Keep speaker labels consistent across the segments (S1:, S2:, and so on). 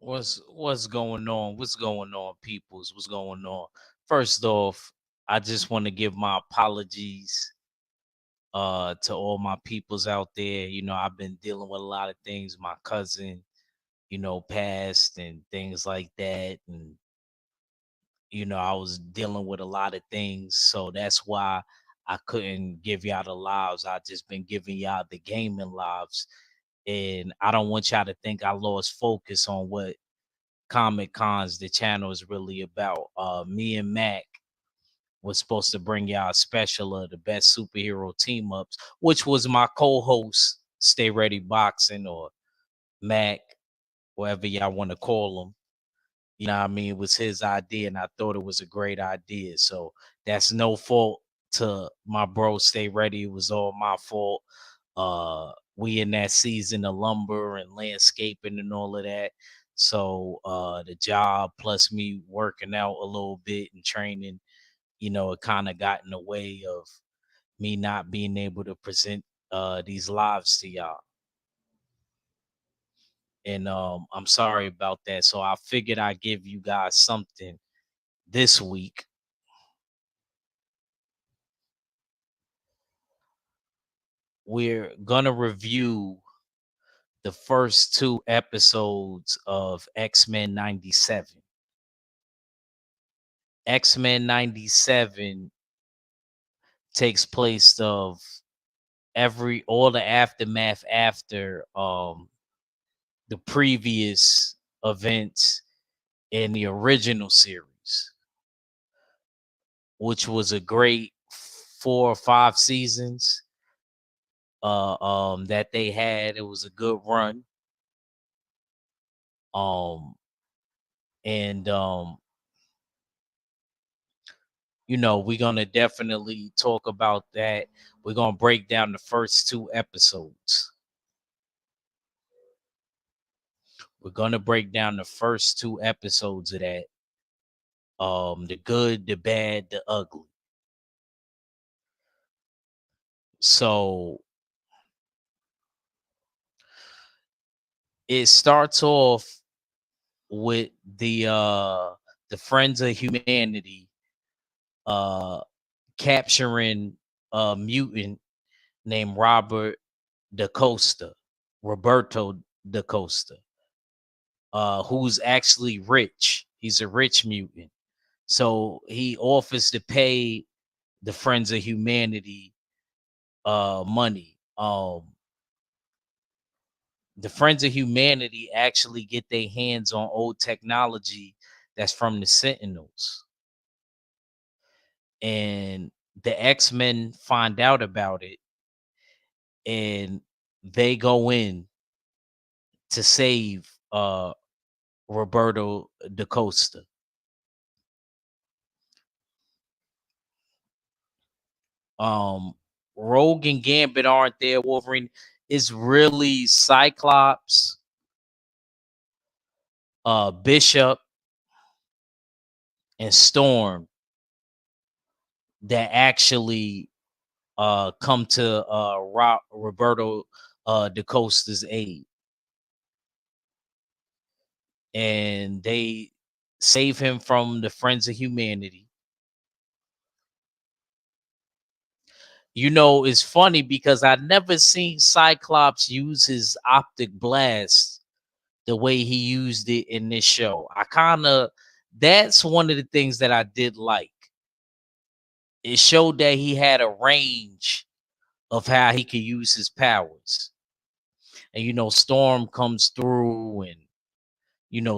S1: What's going on? What's going on, peoples? What's going on? First off, I just want to give my apologies to all my peoples out there. I've been dealing with a lot of things. My cousin, passed and things like that. And I was dealing with a lot of things. So that's why I couldn't give y'all the lives. I just been giving y'all the gaming lives. And I don't want y'all to think I lost focus on what Comic Cons the channel is really about. Me and Mac was supposed to bring y'all a special of the best superhero team ups, which was my co-host, Stay Ready Boxing, or Mac, whatever y'all want to call him. What I mean? It was his idea, and I thought it was a great idea. So that's no fault to my bro. Stay Ready. It was all my fault. We in that season of lumber and landscaping and all of that. So the job plus me working out a little bit and training, it kind of got in the way of me not being able to present these lives to y'all. And I'm sorry about that. So I figured I'd give you guys something this week. We're gonna review the first two episodes of X-Men 97. X-Men 97 takes place of every all the aftermath after the previous events in the original series, which was a great 4 or 5 seasons that they had. It was a good run. Um and we're gonna definitely talk about that. We're gonna break down the first two episodes. We're gonna break down the first two episodes of that. The good, the bad, the ugly. So it starts off with the Friends of Humanity uh capturing a mutant named Da Costa, Roberto Da Costa, who's actually rich. He's a rich mutant. So he offers to pay the Friends of Humanity money. The Friends of Humanity actually get their hands on old technology that's from the Sentinels. And the X-Men find out about it and they go in to save Roberto Da Costa. Um, Rogue and Gambit aren't there. Wolverine is really Cyclops, Bishop, and Storm that actually come to Roberto Da Costa's aid, and they save him from the Friends of Humanity. It's funny because I never seen Cyclops use his optic blast the way he used it in this show. That's one of the things that I did like. It showed that he had a range of how he could use his powers. And Storm comes through and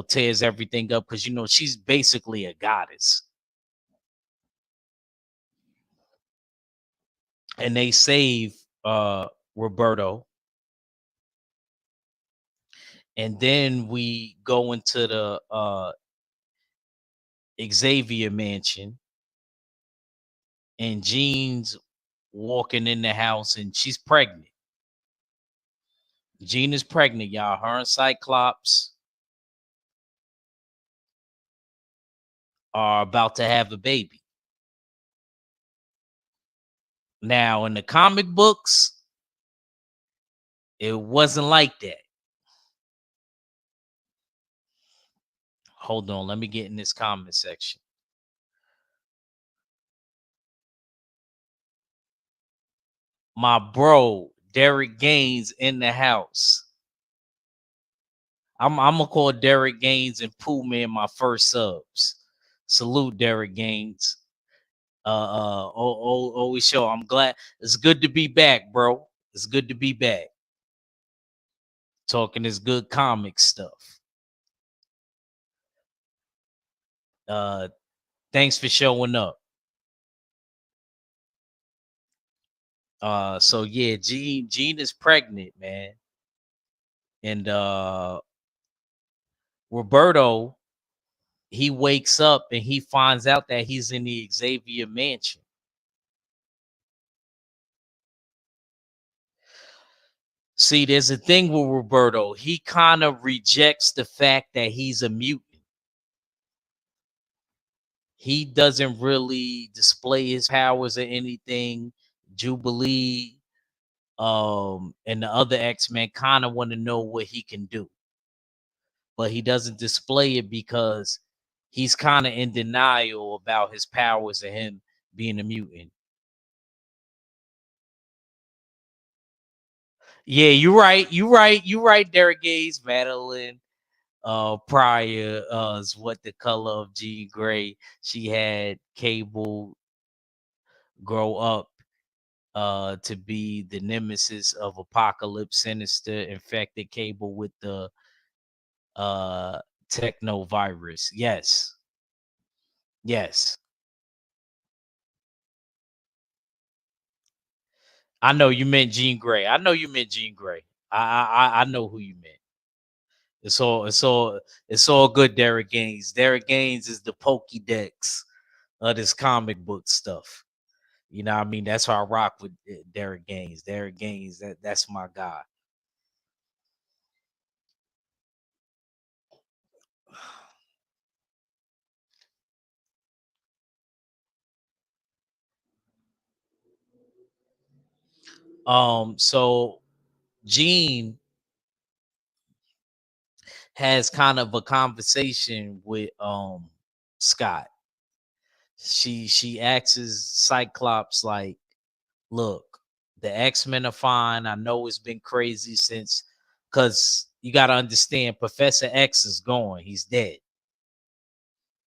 S1: tears everything up because she's basically a goddess. And they save Roberto. And then we go into the Xavier mansion, and Jean's walking in the house and she's pregnant. Jean is pregnant, y'all. Her and Cyclops are about to have a baby. Now, in the comic books, it wasn't like that. Hold on, let me get in this comment section. My bro, Derek Gaines in the house. I'm gonna call Derek Gaines and Pooh Man my first subs. Salute Derek Gaines. Always show. I'm glad. It's good to be back, bro. It's good to be back. Talking this good comic stuff. Thanks for showing up. So yeah, Jean is pregnant, man. And Roberto, he wakes up and he finds out that he's in the Xavier mansion. See, there's a thing with Roberto. He kind of rejects the fact that he's a mutant. He doesn't really display his powers or anything. Jubilee, and the other X-Men kind of want to know what he can do. But he doesn't display it because he's kind of in denial about his powers and him being a mutant. Yeah, you're right. You're right, Derek Gaze, Madeline. Pryor is what the color of Jean Grey. She had Cable grow up to be the nemesis of Apocalypse. Sinister infected Cable with the techno virus. Yes. Yes. I know you meant Jean Grey. I know you meant Jean Grey. I know who you meant. It's all good, Derek Gaines. Derek Gaines is the Pokédex of this comic book stuff. You know what I mean? That's why I rock with Derek Gaines. Derek Gaines, that's my guy. So Jean has kind of a conversation with Scott. She asks Cyclops like, "Look, the X-Men are fine. I know it's been crazy since, because you got to understand, Professor X is gone. He's dead,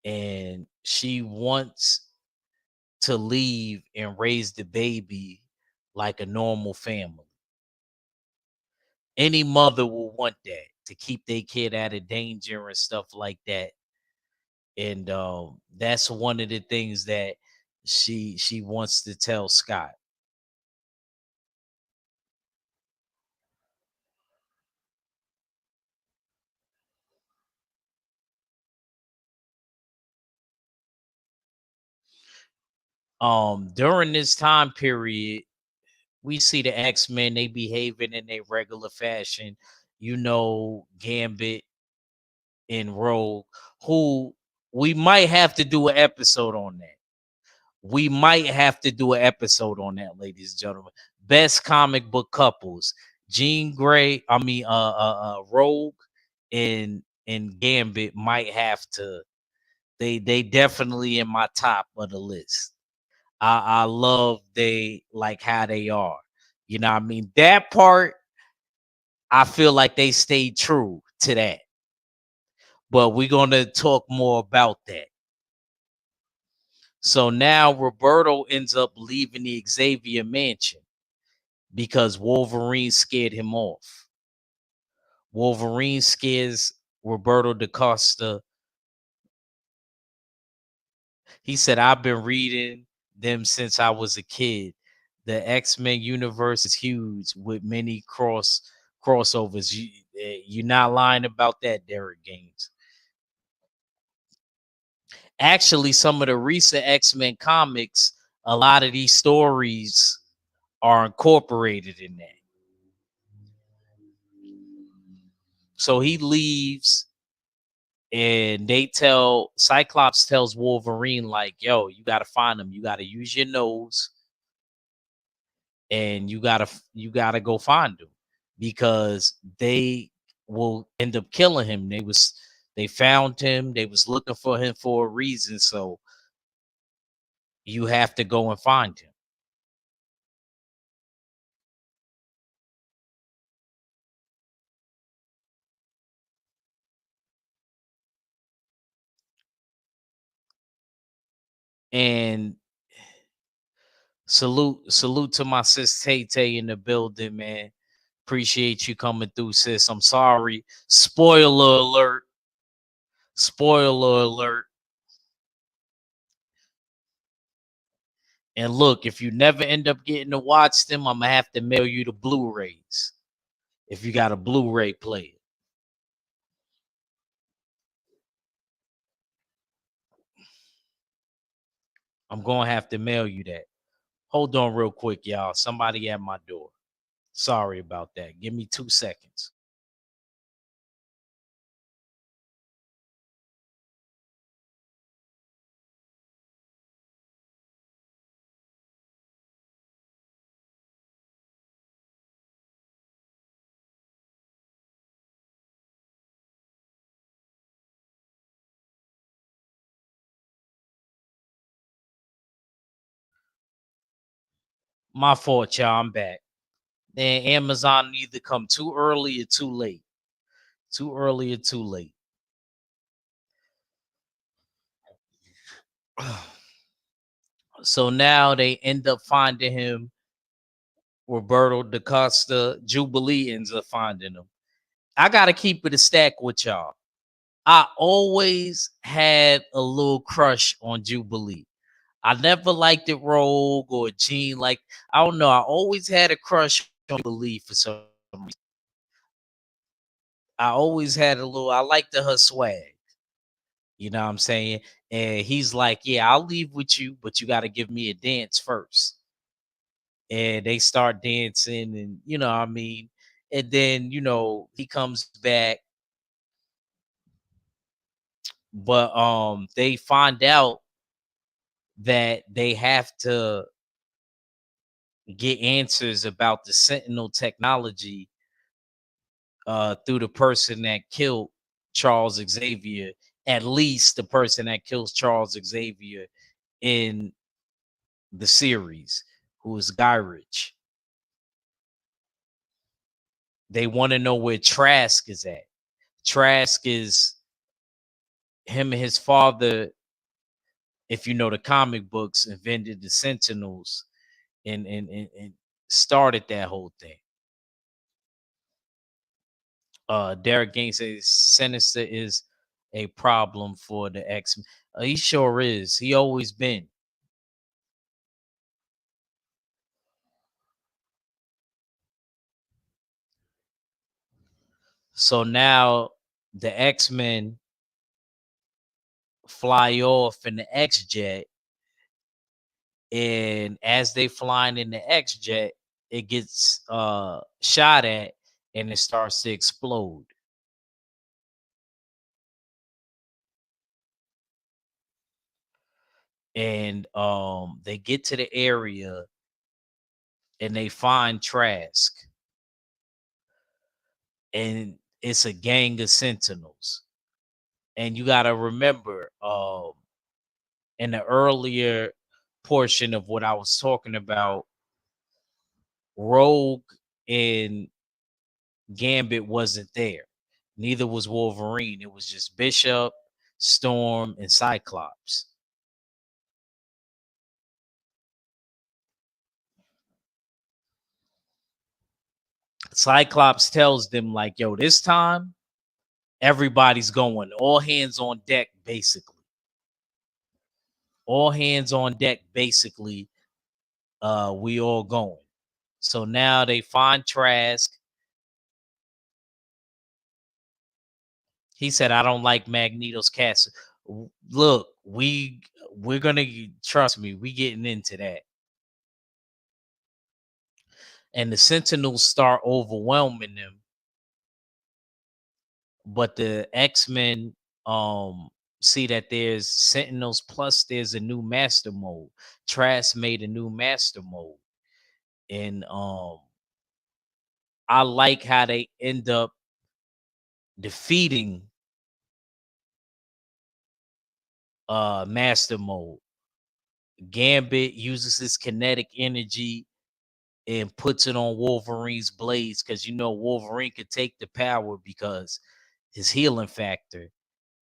S1: and she wants to leave and raise the baby like a normal family. Any mother will want that, to keep their kid out of danger and stuff like that. And that's one of the things that she wants to tell Scott. During this time period, we see the X-Men, they behaving in a regular fashion. Gambit and Rogue, who we might have to do an episode on that. We might have to do an episode on that, ladies and gentlemen. Best comic book couples. Jean Grey, Rogue and Gambit might have to. They definitely in my top of the list. I love they like how they are. You know what I mean? That part, I feel like they stayed true to that. But we're gonna talk more about that. So now Roberto ends up leaving the Xavier mansion because Wolverine scared him off. Wolverine scares Roberto da Costa. He said, I've been reading them since I was a kid. The X-Men universe is huge with many crossovers. You're not lying about that, Derek Gaines. Actually, some of the recent X-Men comics, a lot of these stories are incorporated in that. So he leaves and Cyclops tells Wolverine, like, yo, you gotta find him. You gotta use your nose and you gotta go find him because they will end up killing him. They found him. They was looking for him for a reason. So you have to go and find him. And salute to my sis Tay Tay in the building, man. Appreciate you coming through, sis. I'm sorry. Spoiler alert. Spoiler alert. And look, if you never end up getting to watch them, I'm gonna have to mail you the Blu-rays if you got a Blu-ray player. I'm gonna have to mail you that. Hold on real quick, y'all. Somebody at my door. Sorry about that. Give me 2 seconds. My fault, y'all. I'm back. Then Amazon either come too early or too late. Too early or too late. So now they end up finding him. Roberto da Costa, Jubilee ends up finding him. I gotta keep it a stack with y'all. I always had a little crush on Jubilee. I never liked it Rogue or Gene. Like, I don't know. I always had a crush on Jubilee for some reason. I always had a little, I liked her swag. You know what I'm saying? And he's like, yeah, I'll leave with you, but you got to give me a dance first. And they start dancing, and you know what I mean? And then, he comes back, but they find out that they have to get answers about the Sentinel technology through the person that killed Charles Xavier, at least the person that kills Charles Xavier in the series, who is Guy Rich. They want to know where Trask is at. Trask is him and his father, if you know the comic books, invented the Sentinels and started that whole thing. Derek Gaines says Sinister is a problem for the X. He sure is. He always been. So now the X-Men fly off in the X jet, and as they flying in the X jet, it gets shot at and it starts to explode. And they get to the area and they find Trask, and it's a gang of Sentinels. And you got to remember, in the earlier portion of what I was talking about, Rogue and Gambit wasn't there. Neither was Wolverine. It was just Bishop, Storm, and Cyclops. Cyclops tells them, like, yo, this time everybody's going. All hands on deck, basically. All hands on deck, basically. We all going. So now they find Trask. He said, I don't like Magneto's castle. Look, we're gonna, trust me, we getting into that. And the Sentinels start overwhelming them. But the X-Men see that there's Sentinels plus there's a new master mode. Trask made a new master mode. And I like how they end up defeating master mode. Gambit uses his kinetic energy and puts it on Wolverine's blades because Wolverine could take the power because his healing factor.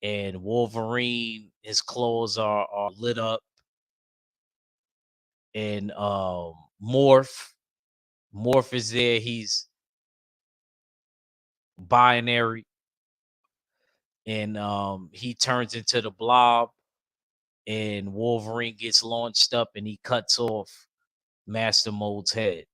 S1: And Wolverine, his claws are lit up. And Morph is there. He's binary, and he turns into the Blob, and Wolverine gets launched up, and he cuts off Master Mold's head.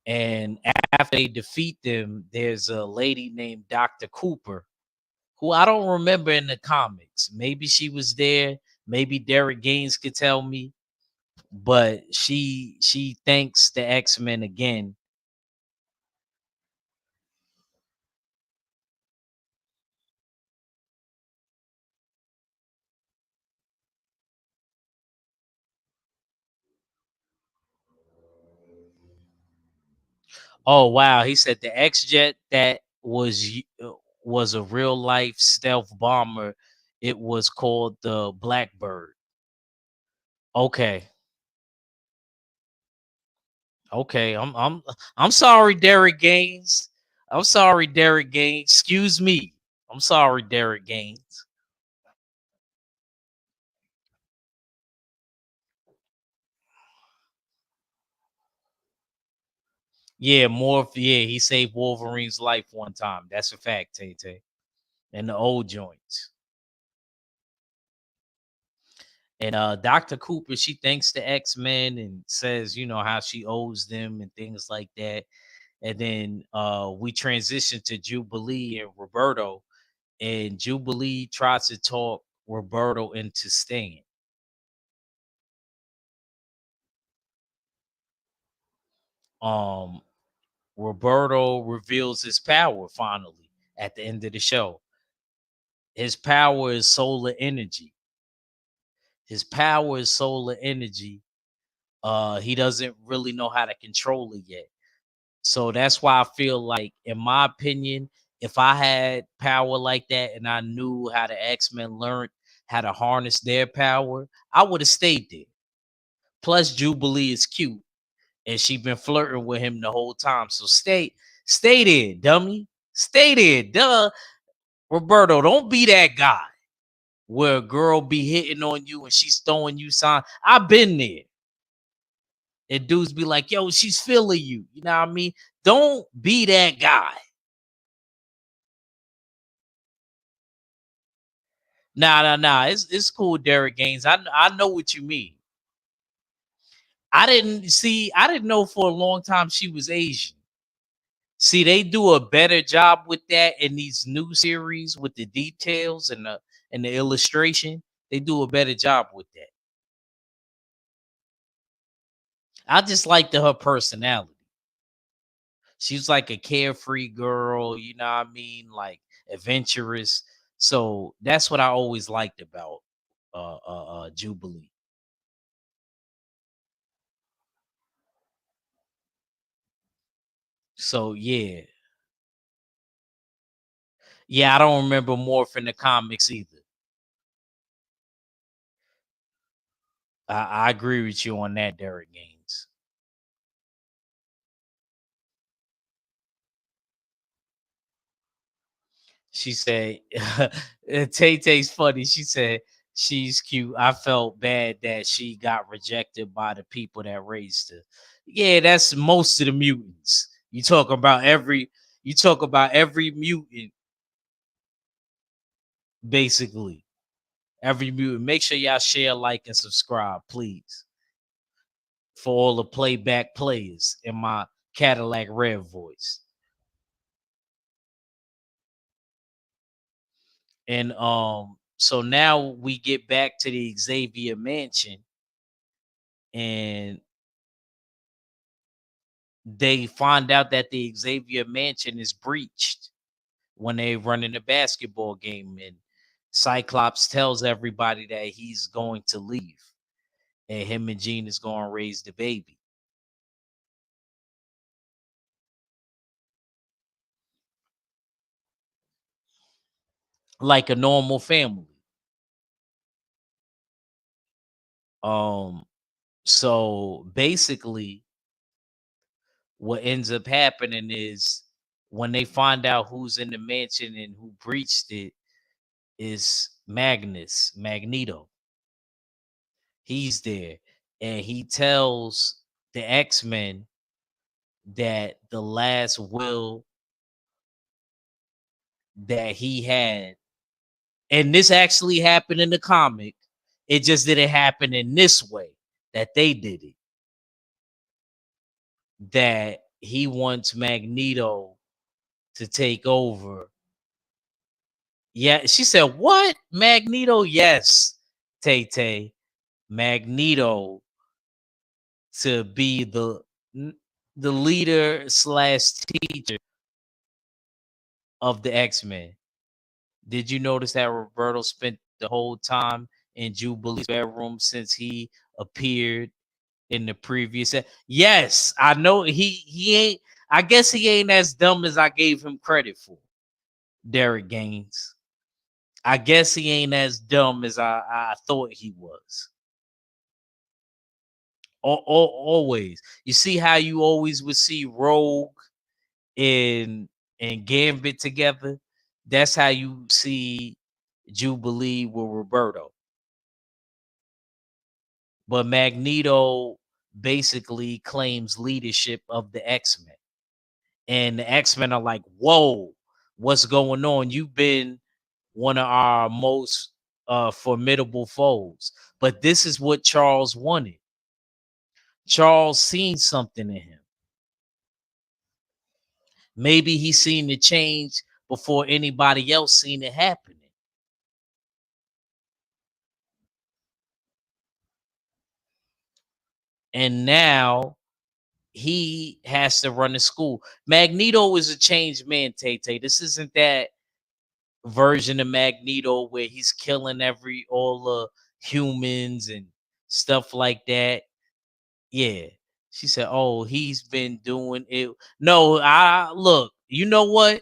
S1: And after they defeat them, there's a lady named Dr. Cooper, who I don't remember in the comics. Maybe she was there. Maybe Derek Gaines could tell me. But she thanks the X-Men again. Oh wow, he said the X-Jet that was a real life stealth bomber. It was called the Blackbird. Okay. Okay, I'm sorry, Derek Gaines. I'm sorry, Derek Gaines. Excuse me. I'm sorry, Derek Gaines. Yeah, yeah, he saved Wolverine's life one time. That's a fact, Tay Tay. And the old joints. And Dr. Cooper, she thanks the X-Men and says, how she owes them and things like that. And then we transition to Jubilee and Roberto, and Jubilee tries to talk Roberto into staying. Um, Roberto reveals his power finally at the end of the show. His power is solar energy. His power is solar energy. He doesn't really know how to control it yet. So that's why I feel like, in my opinion, if I had power like that and I knew how the X-Men learned how to harness their power, I would have stayed there. Plus, Jubilee is cute and she been flirting with him the whole time. So stay there, dummy. Stay there, duh. Roberto, don't be that guy where a girl be hitting on you and she's throwing you signs. I've been there. And dudes be like, yo, she's feeling you. You know what I mean? Don't be that guy. Nah. It's cool, Derek Gaines. I know what you mean. I didn't know for a long time she was Asian. See, they do a better job with that in these new series with the details and the illustration. They do a better job with that. I just liked her personality. She's like a carefree girl, you know what I mean? Like adventurous. So that's what I always liked about Jubilee. So yeah. Yeah, I don't remember Morph in the comics either. I agree with you on that, Derek Gaines. She said, Tay Tay's funny. She said, she's cute. I felt bad that she got rejected by the people that raised her. Yeah, that's most of the mutants. You talk about every mutant, basically. Every mutant. Make sure y'all share, like, and subscribe, please. For all the playback players in my Cadillac Red voice. And so now we get back to the Xavier mansion, and they find out that the Xavier mansion is breached when they run in a basketball game, and Cyclops tells everybody that he's going to leave and him and Jean is going to raise the baby. like a normal family. Um, so basically, what ends up happening is when they find out who's in the mansion and who breached it is Magneto. He's there, and he tells the X-Men that the last will that he had, and this actually happened in the comic. It just didn't happen in this way that they did it. That he wants Magneto to take over. Yeah, she said, "What? Magneto?" Yes, Tay Tay. Magneto to be the leader slash teacher of the X-Men. Did you notice that Roberto spent the whole time in Jubilee's bedroom since he appeared in the previous? Yes, I know he ain't. I guess he ain't as dumb as I gave him credit for. Derek Gaines. I guess he ain't as dumb as I thought he was. Always. You see how you always would see Rogue and Gambit together? That's how you see Jubilee with Roberto. But Magneto basically claims leadership of the X-Men. And the X-Men are like, whoa, what's going on? You've been one of our most formidable foes. But this is what Charles wanted. Charles seen something in him. Maybe he seen the change before anybody else seen it happening. And now he has to run the school. Magneto is a changed man, Tay Tay. This isn't that version of Magneto where he's killing all the humans and stuff like that. Yeah. She said, "Oh, he's been doing it." No, I look, you know what?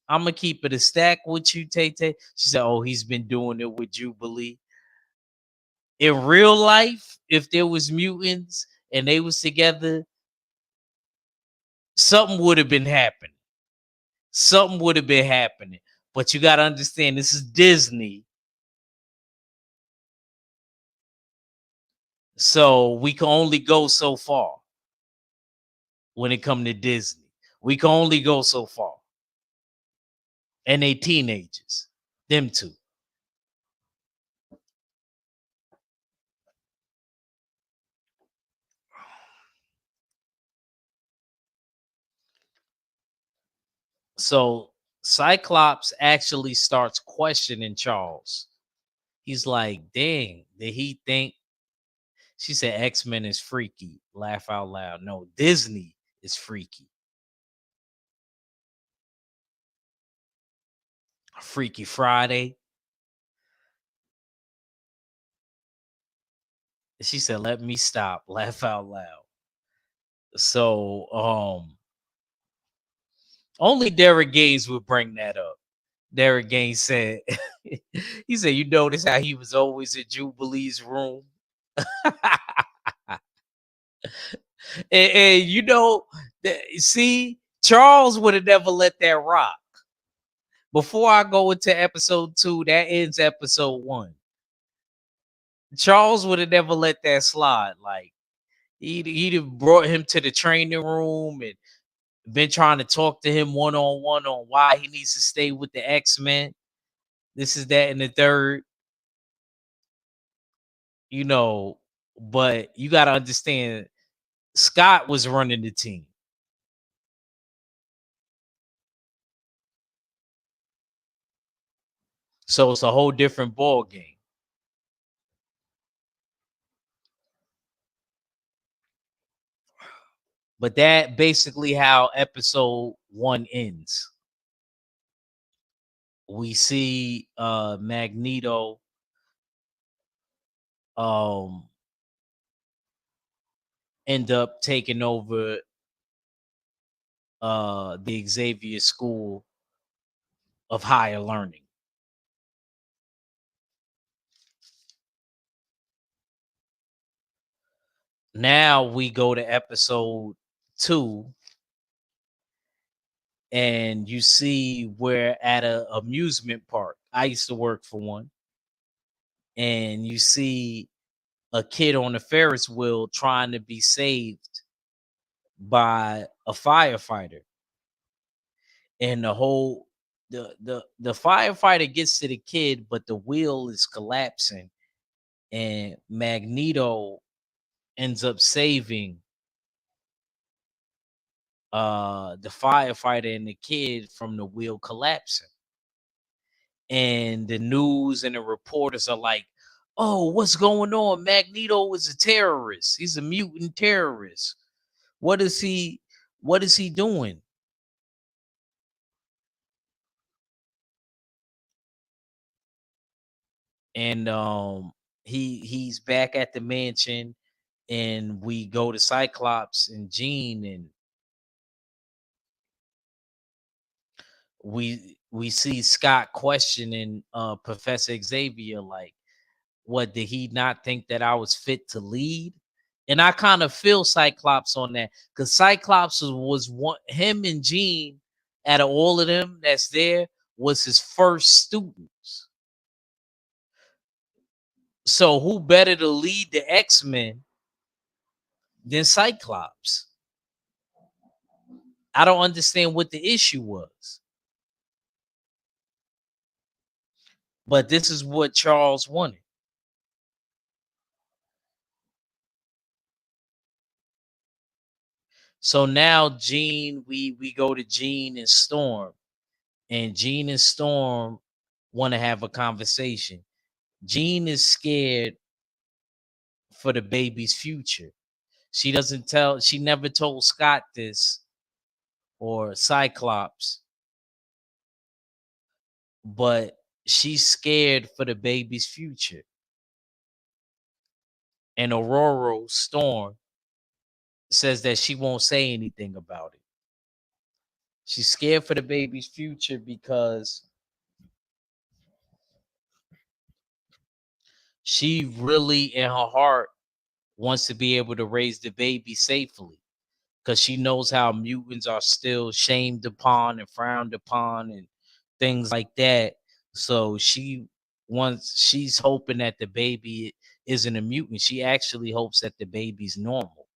S1: I'm gonna keep it a stack with you, Tay Tay. She said, "Oh, he's been doing it with Jubilee." In real life, if there was mutants and they was together, something would have been happening. Something would have been happening. But you got to understand, this is Disney. So we can only go so far when it comes to Disney. We can only go so far. And they teenagers. Them two. So Cyclops actually starts questioning Charles. He's like, dang, did he think? She said X-Men is freaky. Laugh out loud. No, Disney is freaky. Freaky Friday. She said, let me stop. Laugh out loud. So only Derek Gaines would bring that up. Derek Gaines said, he said, you notice how he was always in Jubilee's room? And you know, see, Charles would have never let that rock. Before I go into episode 2, that ends episode 1. Charles would have never let that slide. Like he'd have brought him to the training room and been trying to talk to him one-on-one on why he needs to stay with the X-Men. This is that and the third. You know, but you got to understand Scott was running the team. So it's a whole different ball game. But that basically how episode 1 ends. We see Magneto um end up taking over the Xavier School of Higher Learning. Now we go to episode 2, and you see we're at a amusement park. I used to work for one, and you see a kid on a Ferris wheel trying to be saved by a firefighter, and the firefighter gets to the kid, but the wheel is collapsing, and Magneto ends up saving the firefighter and the kid from the wheel collapsing. And the news and the reporters are like, "Oh, what's going on? Magneto is a terrorist. He's a mutant terrorist. What is he? What is he doing?" And he's back at the mansion, and we go to Cyclops and Jean, and we see Scott questioning Professor Xavier, like, what, did he not think that I was fit to lead? And I kind of feel Cyclops on that, because Cyclops was one, him and Jean, out of all of them that's there, was his first students. So who better to lead the X-Men than Cyclops? I don't understand what the issue was, but this is what Charles wanted. So now Jean, we go to Jean and Storm, and Jean and Storm want to have a conversation. Jean is scared for the baby's future. She never told Scott this or Cyclops, but she's scared for the baby's future. And Aurora Storm says that she won't say anything about it. She's scared for the baby's future because she really, in her heart, wants to be able to raise the baby safely, because she knows how mutants are still shamed upon and frowned upon and things like that. So she's hoping that the baby isn't a mutant. She actually hopes that the baby's normal.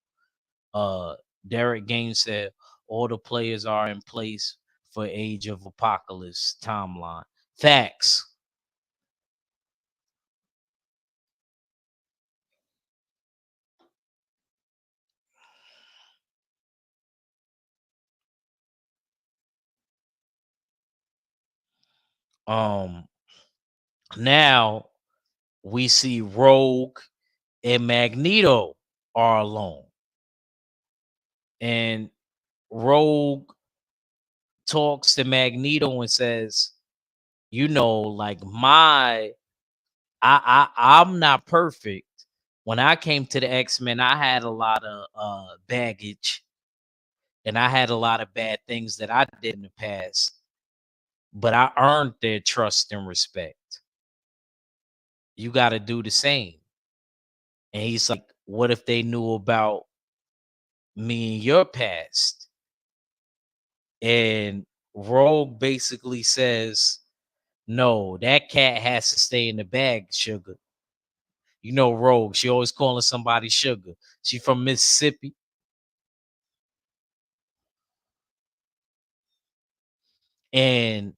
S1: Uh Derek Gaines said all the players are in place for Age of Apocalypse timeline. Facts. Um Now we see Rogue and Magneto are alone. And Rogue talks to Magneto and says, like, I'm not perfect. When I came to the X-Men, I had a lot of baggage, and I had a lot of bad things that I did in the past, but I earned their trust and respect. You got to do the same. And he's like, what if they knew about me and your past? And Rogue basically says, no, that cat has to stay in the bag, sugar. Rogue, she always calling somebody sugar. She from Mississippi. And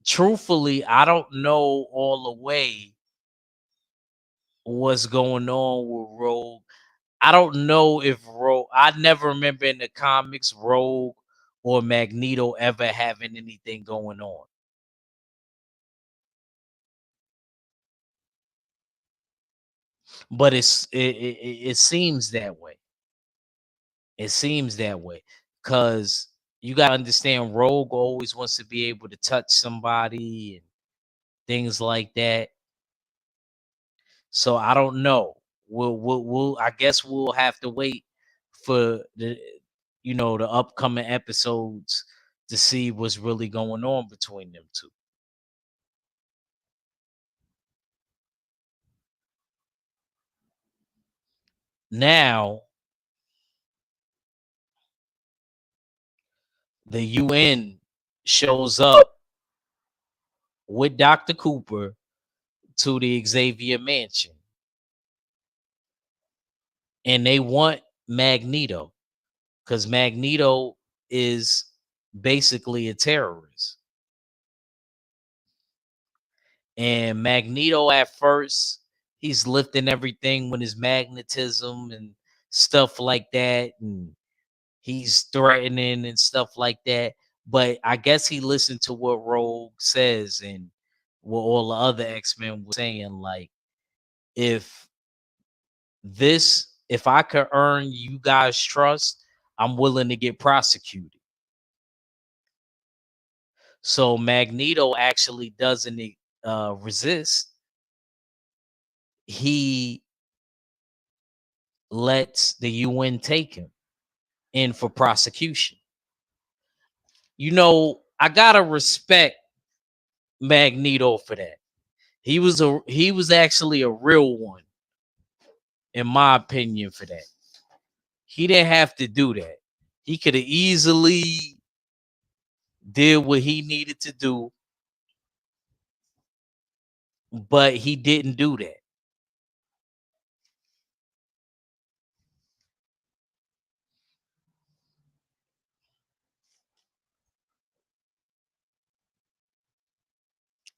S1: truthfully, I don't know all the way what's going on with Rogue. I don't know if Rogue, I never remember in the comics Rogue or Magneto ever having anything going on. But it seems that way. It seems that way, because you got to understand, Rogue always wants to be able to touch somebody and things like that. So I don't know. We'll I guess we'll have to wait for the upcoming episodes to see what's really going on between them two. now the UN shows up with Dr. Cooper to the Xavier Mansion, and they want Magneto because Magneto is basically a terrorist. And Magneto at first, he's lifting everything with his magnetism and stuff like that. And he's threatening and stuff like that. But I guess he listened to what Rogue says and what all the other X-Men were saying. Like, if if I could earn you guys' trust, I'm willing to get prosecuted. So Magneto actually doesn't resist. He lets the UN take him in for prosecution. You know, I gotta respect Magneto for that. He was actually a real one, in my opinion, for that. He didn't have to do that. He could have easily did what he needed to do, but he didn't do that.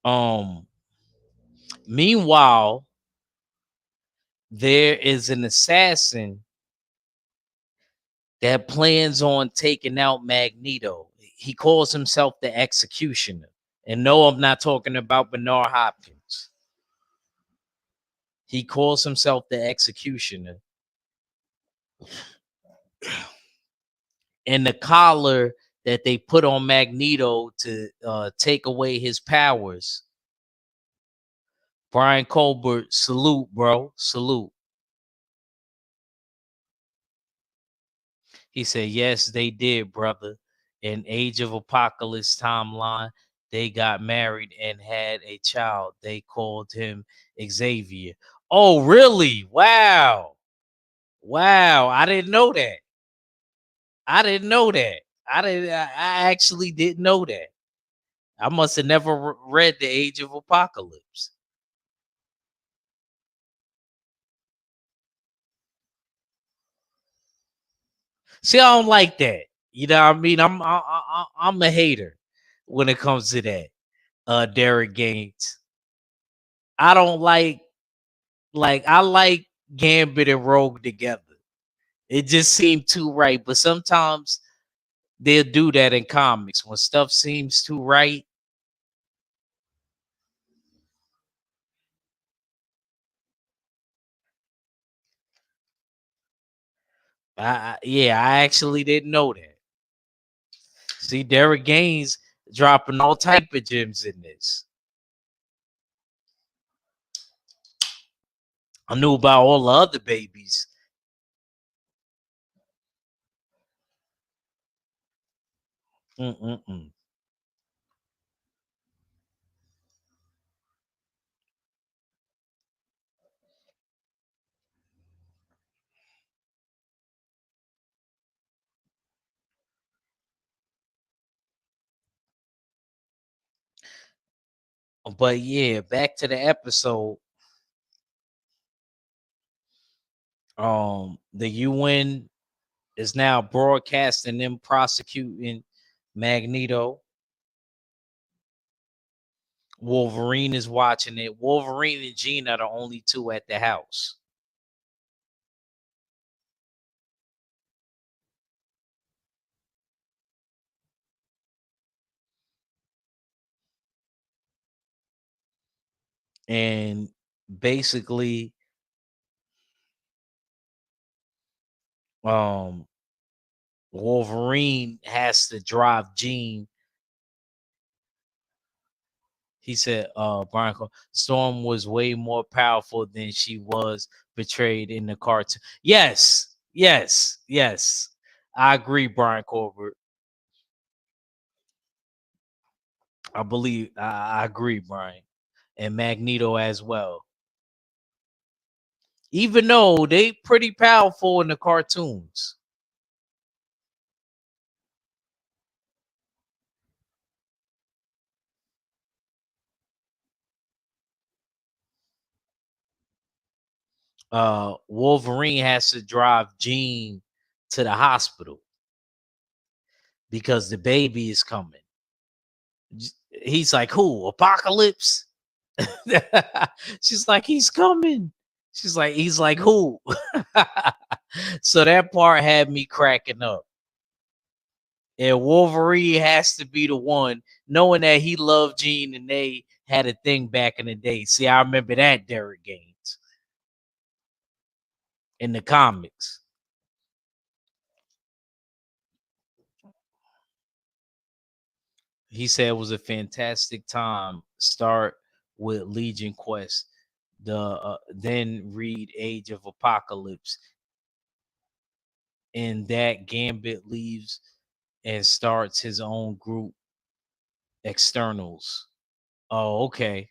S1: Um, Meanwhile, there is an assassin that plans on taking out Magneto. He calls himself the Executioner. And no, I'm not talking about Bernard Hopkins. He calls himself the Executioner. And the collar that they put on Magneto to take away his powers. Brian Colbert, salute, bro. Salute. He said, yes, they did, brother. In Age of Apocalypse timeline, they got married and had a child. They called him Xavier. Oh, really? Wow. Wow. I didn't know that. I didn't know that. I actually didn't know that. I must have never read The Age of Apocalypse. See, I don't like that. You know what I mean? I'm a hater when it comes to that. Derek Gaines. I don't like I like Gambit and Rogue together. It just seemed too right. But sometimes they'll do that in comics when stuff seems too right. Yeah, I actually didn't know that. See, Derek Gaines dropping all type of gems in this. I knew about all the other babies. Mm-mm-mm. But yeah, back to the episode. The UN is now broadcasting them prosecuting Magneto. Wolverine is watching it. Wolverine and Jean are the only two at the house. And basically, um, Wolverine has to drive Jean. He said, Brian Storm was way more powerful than she was portrayed in the cartoon. Yes, yes, yes. I agree, Brian Colbert. I agree, Brian. And Magneto as well. even though they pretty powerful in the cartoons. Wolverine has to drive Jean to the hospital because the baby is coming. He's like, "Who? Apocalypse?" She's like, "He's coming." She's like, "He's like who?" So that part had me cracking up. And Wolverine has to be the one, knowing that he loved Jean and they had a thing back in the day. See, I remember that Derek Gaines in the comics. He said it was a fantastic time. Start with Legion Quest, then read Age of Apocalypse, and that Gambit leaves and starts his own group, Externals. Oh, okay.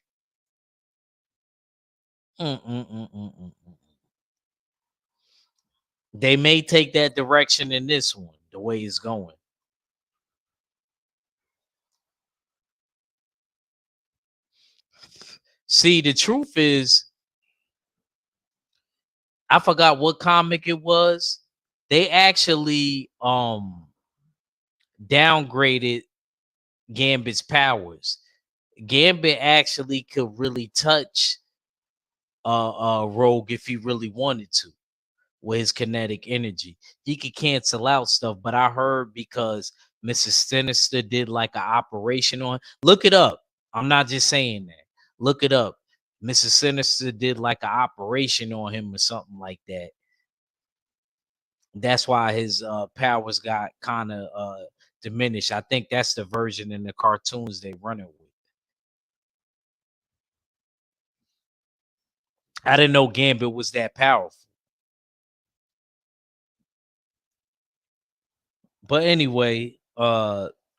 S1: Mm. They may take that direction in this one, the way it's going. See, the truth is, I forgot what comic it was. They actually downgraded Gambit's powers. Gambit actually could really touch Rogue if he really wanted to with his kinetic energy. He could cancel out stuff, but I heard because Mrs. Sinister did like an operation on. Look it up. I'm not just saying that. Look it up. Mrs. Sinister did like an operation on him or something like that. That's why his powers got kind of diminished. I think that's the version in the cartoons they run it with. I didn't know Gambit was that powerful. But anyway,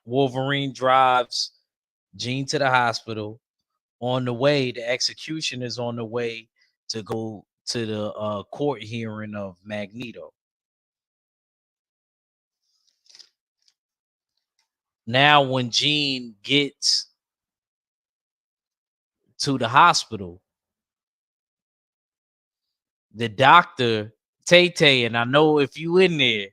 S1: Wolverine drives Jean to the hospital. On the way, the execution is on the way to go to the court hearing of Magneto. Now, when Jean gets to the hospital, the doctor, Tay Tay, and I know if you in there,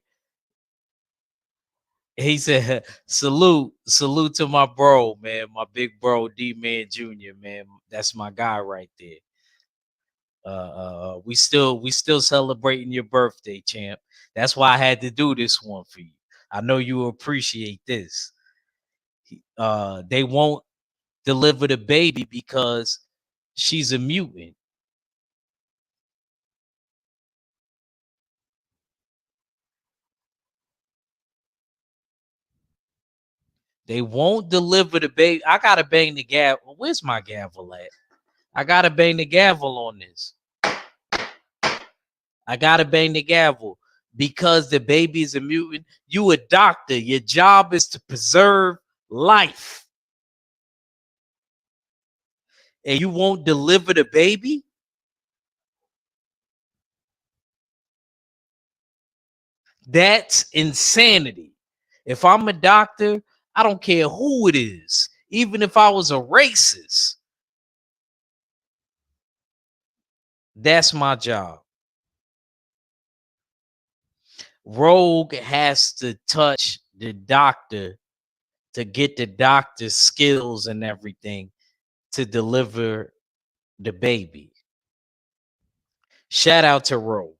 S1: he said, salute to my bro, man, my big bro, D Man Jr., man. That's my guy right there. We still celebrating your birthday, champ. That's why I had to do this one for you. I know you appreciate this. They won't deliver the baby because she's a mutant. They won't deliver the baby. I gotta bang the gavel. Where's my gavel at? I gotta bang the gavel on this. I gotta bang the gavel because the baby is a mutant. You a doctor. Your job is to preserve life, and you won't deliver the baby. That's insanity. If I'm a doctor, I don't care who it is. Even if I was a racist, that's my job. Rogue has to touch the doctor to get the doctor's skills and everything to deliver the baby. Shout out to Rogue.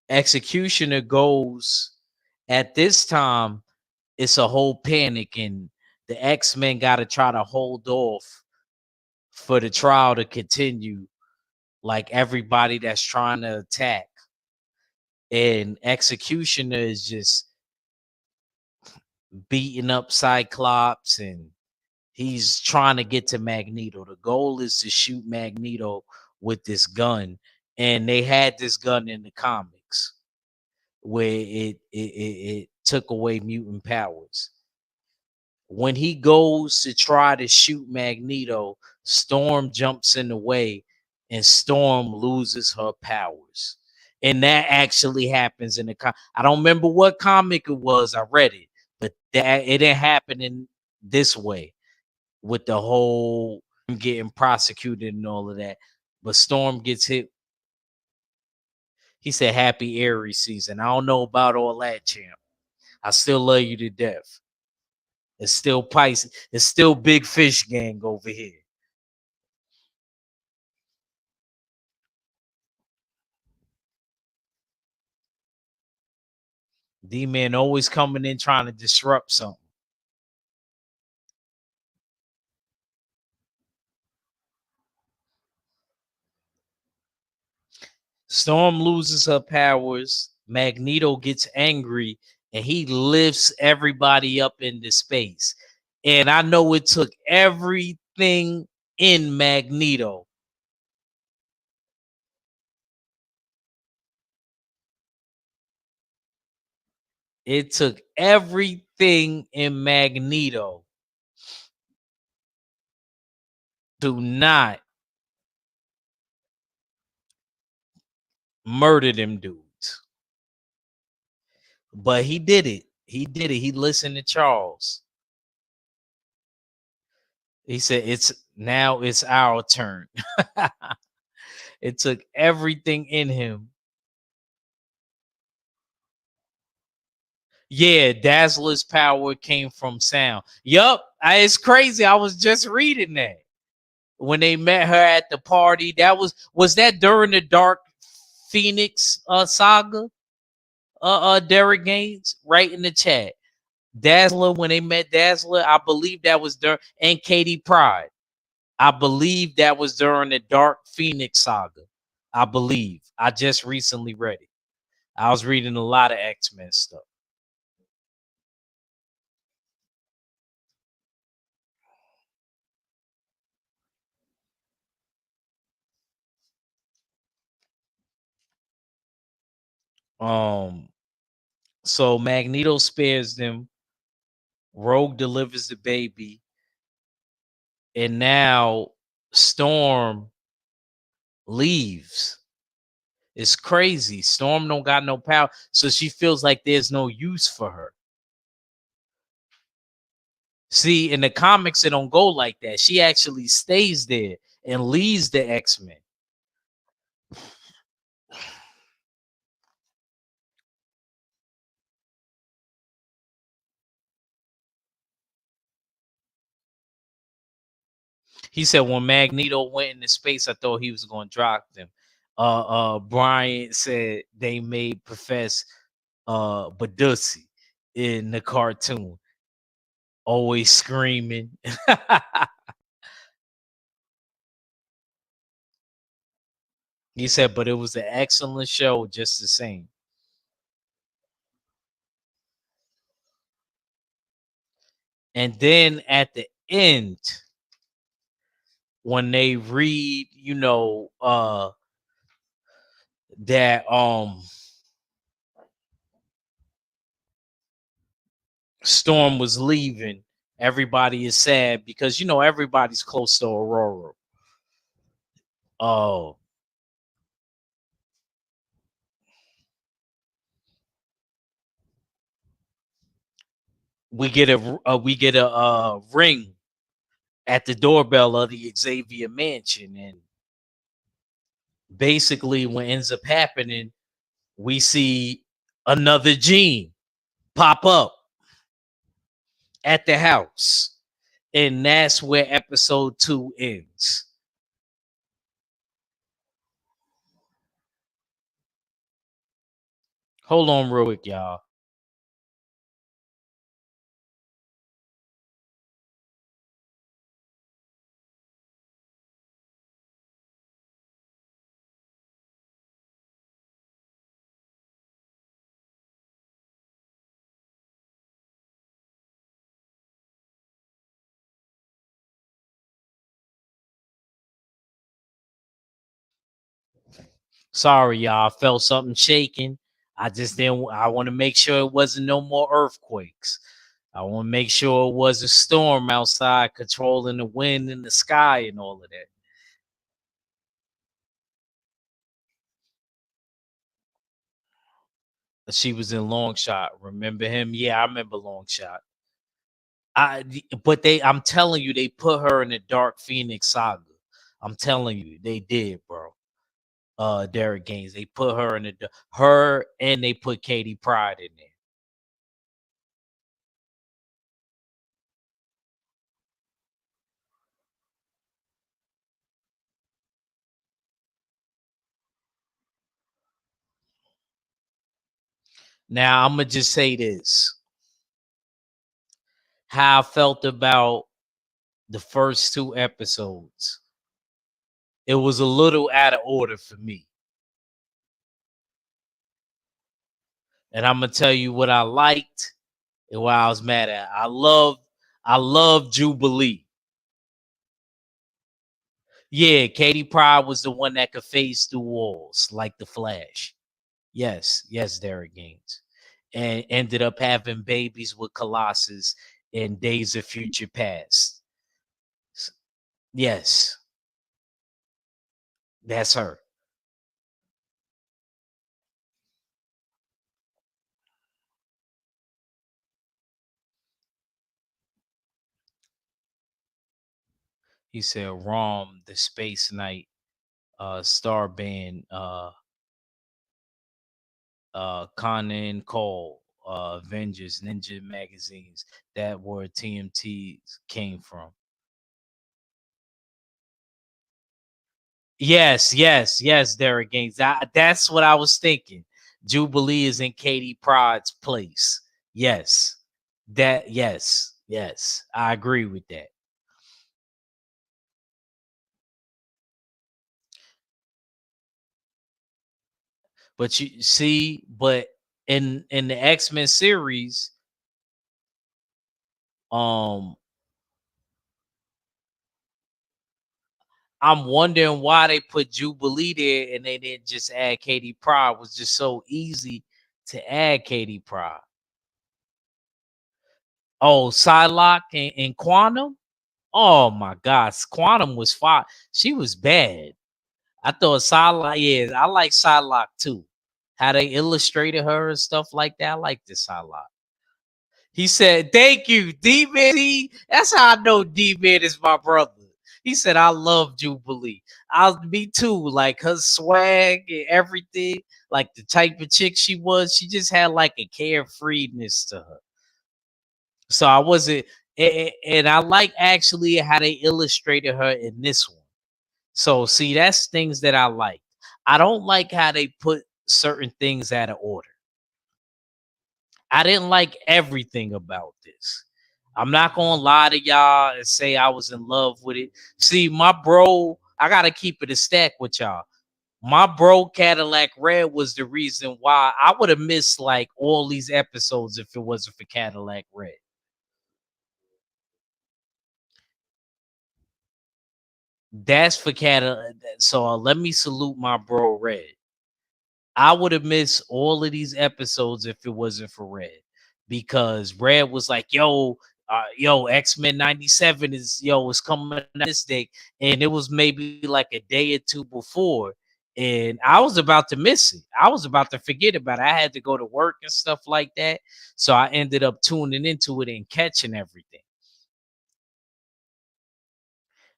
S1: Executioner goes at this time, it's a whole panic, and the X-Men got to try to hold off for the trial to continue, like everybody that's trying to attack. And Executioner is just beating up Cyclops, and he's trying to get to Magneto. The goal is to shoot Magneto with this gun. And they had this gun in the comics where it took away mutant powers. When he goes to try to shoot Magneto, Storm jumps in the way and Storm loses her powers. And that actually happens in the I don't remember what comic it was. I read it, but that it didn't happen in this way with the whole getting prosecuted and all of that. But Storm gets hit. He said, "Happy Aries season." I don't know about all that, champ. I still love you to death. It's still Pisces. It's still Big Fish Gang over here. D-Man always coming in trying to disrupt something. Storm loses her powers. Magneto gets angry and he lifts everybody up into space. And I know it took everything in Magneto. It took everything in Magneto to not murder them dudes. But he did it. He did it. He listened to Charles. He said, it's our turn. It took everything in him. Yeah, Dazzler's power came from sound. Yup, it's crazy. I was just reading that when they met her at the party. That was that during the Dark Phoenix saga? Derek Gaines, right in the chat. Dazzler, when they met Dazzler, I believe that was during, and Katie Pride. I believe that was during the Dark Phoenix saga. I believe. I just recently read it. I was reading a lot of X-Men stuff. Um, so Magneto spares them. Rogue delivers the baby, and now Storm leaves. It's crazy. Storm don't got no power, so she feels like there's no use for her. See, in the comics, it don't go like that. She actually stays there and leads the X-Men. He said when Magneto went into space, I thought he was going to drop them. Brian said they made Professor Badussi in the cartoon, always screaming. He said, but it was an excellent show just the same. And then at the end, when they read, that Storm was leaving, everybody is sad because everybody's close to Aurora. Oh, we get a ring at the doorbell of the Xavier Mansion, and basically what ends up happening, we see another Jean pop up at the house, and that's where episode 2 ends. Hold on real quick, y'all. Sorry, y'all. I felt something shaking. I just didn't. I want to make sure it wasn't no more earthquakes. I want to make sure it was a storm outside, controlling the wind in the sky and all of that. She was in Long Shot. Remember him? Yeah, I remember Long Shot. I'm telling you, they put her in the Dark Phoenix saga. I'm telling you, they did, bro. Derek Gaines. They put her in her, and they put Katie Pride in there. Now I'm gonna just say this: how I felt about the first two episodes. It was a little out of order for me, and I'm gonna tell you what I liked and what I was mad at. I love Jubilee. Yeah, Katie Pride was the one that could phase through walls like the Flash. Yes, yes, Derek Gaines. And ended up having babies with Colossus in Days of Future Past. Yes, that's her. He said Rom, the Space Knight, Star Band, Conan Cole, Avengers, Ninja magazines. That where TMT came from. Yes, yes, yes, Derek Gaines. That's what I was thinking. Jubilee is in Katie Pride's place. Yes. Yes, yes. I agree with that. But you see, but in the X-Men series, um, I'm wondering why they put Jubilee there and they didn't just add Katie Pride. It was just so easy to add Katie Pride. Oh, Psylocke and Quantum. Oh my gosh, Quantum was fine. She was bad. I thought Psylocke, yeah, I like Psylocke too. How they illustrated her and stuff like that. I like this Psylocke. He said, "Thank you, D-Man." That's how I know D-Man is my brother. He said, "I love Jubilee." Me too. Like her swag and everything, like the type of chick she was. She just had like a carefreeness to her. So I wasn't, and I like actually how they illustrated her in this one. So see, that's things that I like. I don't like how they put certain things out of order. I didn't like everything about this. I'm not gonna lie to y'all and say I was in love with it. See, my bro, I gotta keep it a stack with y'all. My bro Cadillac Red was the reason why I would have missed like all these episodes if it wasn't for Cadillac Red. That's for Cadillac. So let me salute my bro Red. I would have missed all of these episodes if it wasn't for Red, because Red was like, "Yo, X-Men '97 is coming out this day," and it was maybe like a day or two before, and I was about to miss it. I was about to forget about it. I had to go to work and stuff like that, so I ended up tuning into it and catching everything.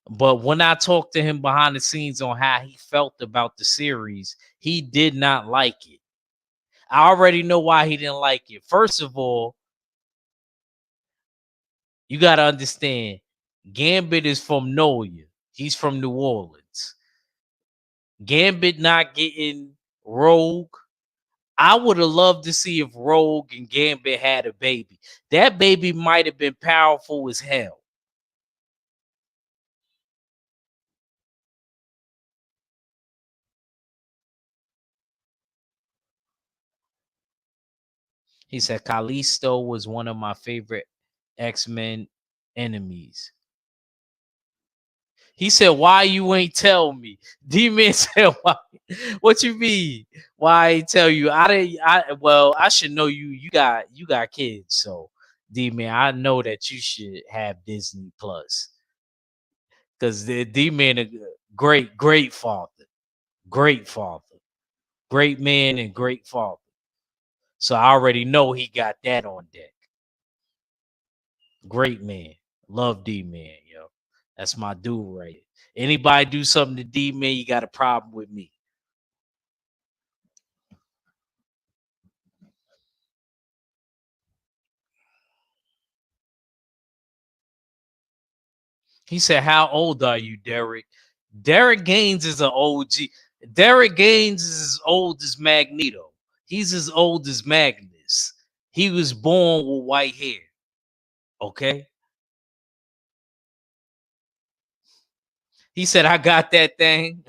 S1: But when I talked to him behind the scenes on how he felt about the series, he did not like it. I already know why he didn't like it. First of all, you got to understand, Gambit is from Noya. He's from New Orleans. Gambit not getting Rogue. I would have loved to see if Rogue and Gambit had a baby. That baby might have been powerful as hell. He said Callisto was one of my favorite X-Men enemies. He said, "Why you ain't tell me?" D-Man said, "Why? What you mean? Why I ain't tell you? I didn't. I Well, I should know you. You got kids, so D man, I know that you should have Disney Plus because the D man a great father, great father, great man, and great father. So I already know he got that on deck. Great man, love D man, yo. That's my dude right here. Anybody do something to D man, you got a problem with me. He said, "How old are you, Derek?" Derek Gaines is an OG. Derek Gaines is as old as Magneto. He's as old as Magnus. He was born with white hair. Okay. He said, "I got that thing."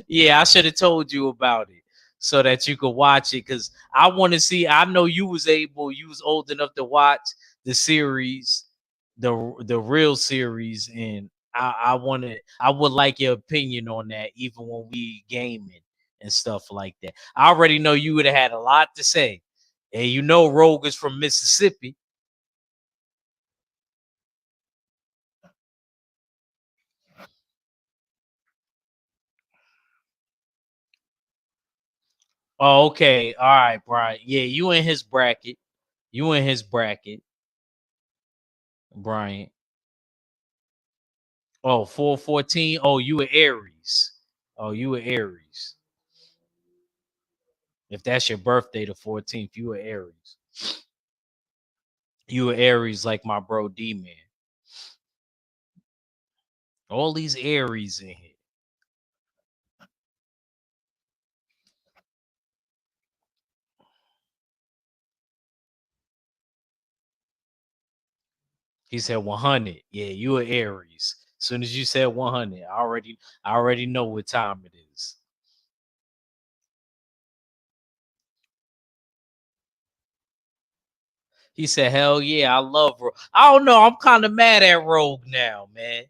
S1: Yeah, I should have told you about it so that you could watch it because I want to see. I know you was old enough to watch the series, the real series, and I would like your opinion on that, even when we gaming and stuff like that. I already know you would have had a lot to say, and you know Rogue is from Mississippi. Oh, okay, all right, Brian. Yeah, you in his bracket. You in his bracket, Brian. Oh, 414. Oh, you were Aries. Oh, you were Aries. If that's your birthday, the 14th, you were Aries. You were Aries like my bro D man. All these Aries in here. He said 100. Yeah, you were Aries. As soon as you said 100, I already know what time it is. He said, "Hell yeah, I love Rogue." I don't know. I'm kind of mad at Rogue now, man.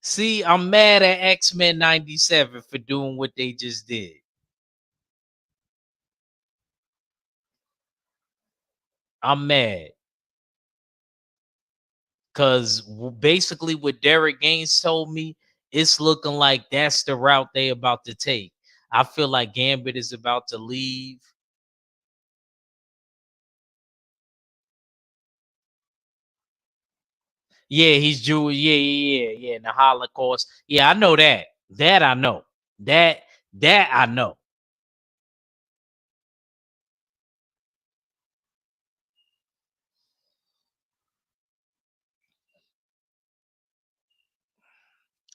S1: See, I'm mad at X-Men 97 for doing what they just did. I'm mad. Because basically, what Derek Gaines told me, it's looking like that's the route they about to take. I feel like Gambit is about to leave. Yeah, he's Jewish. Yeah. In the Holocaust. Yeah, I know that. That I know. That that I know.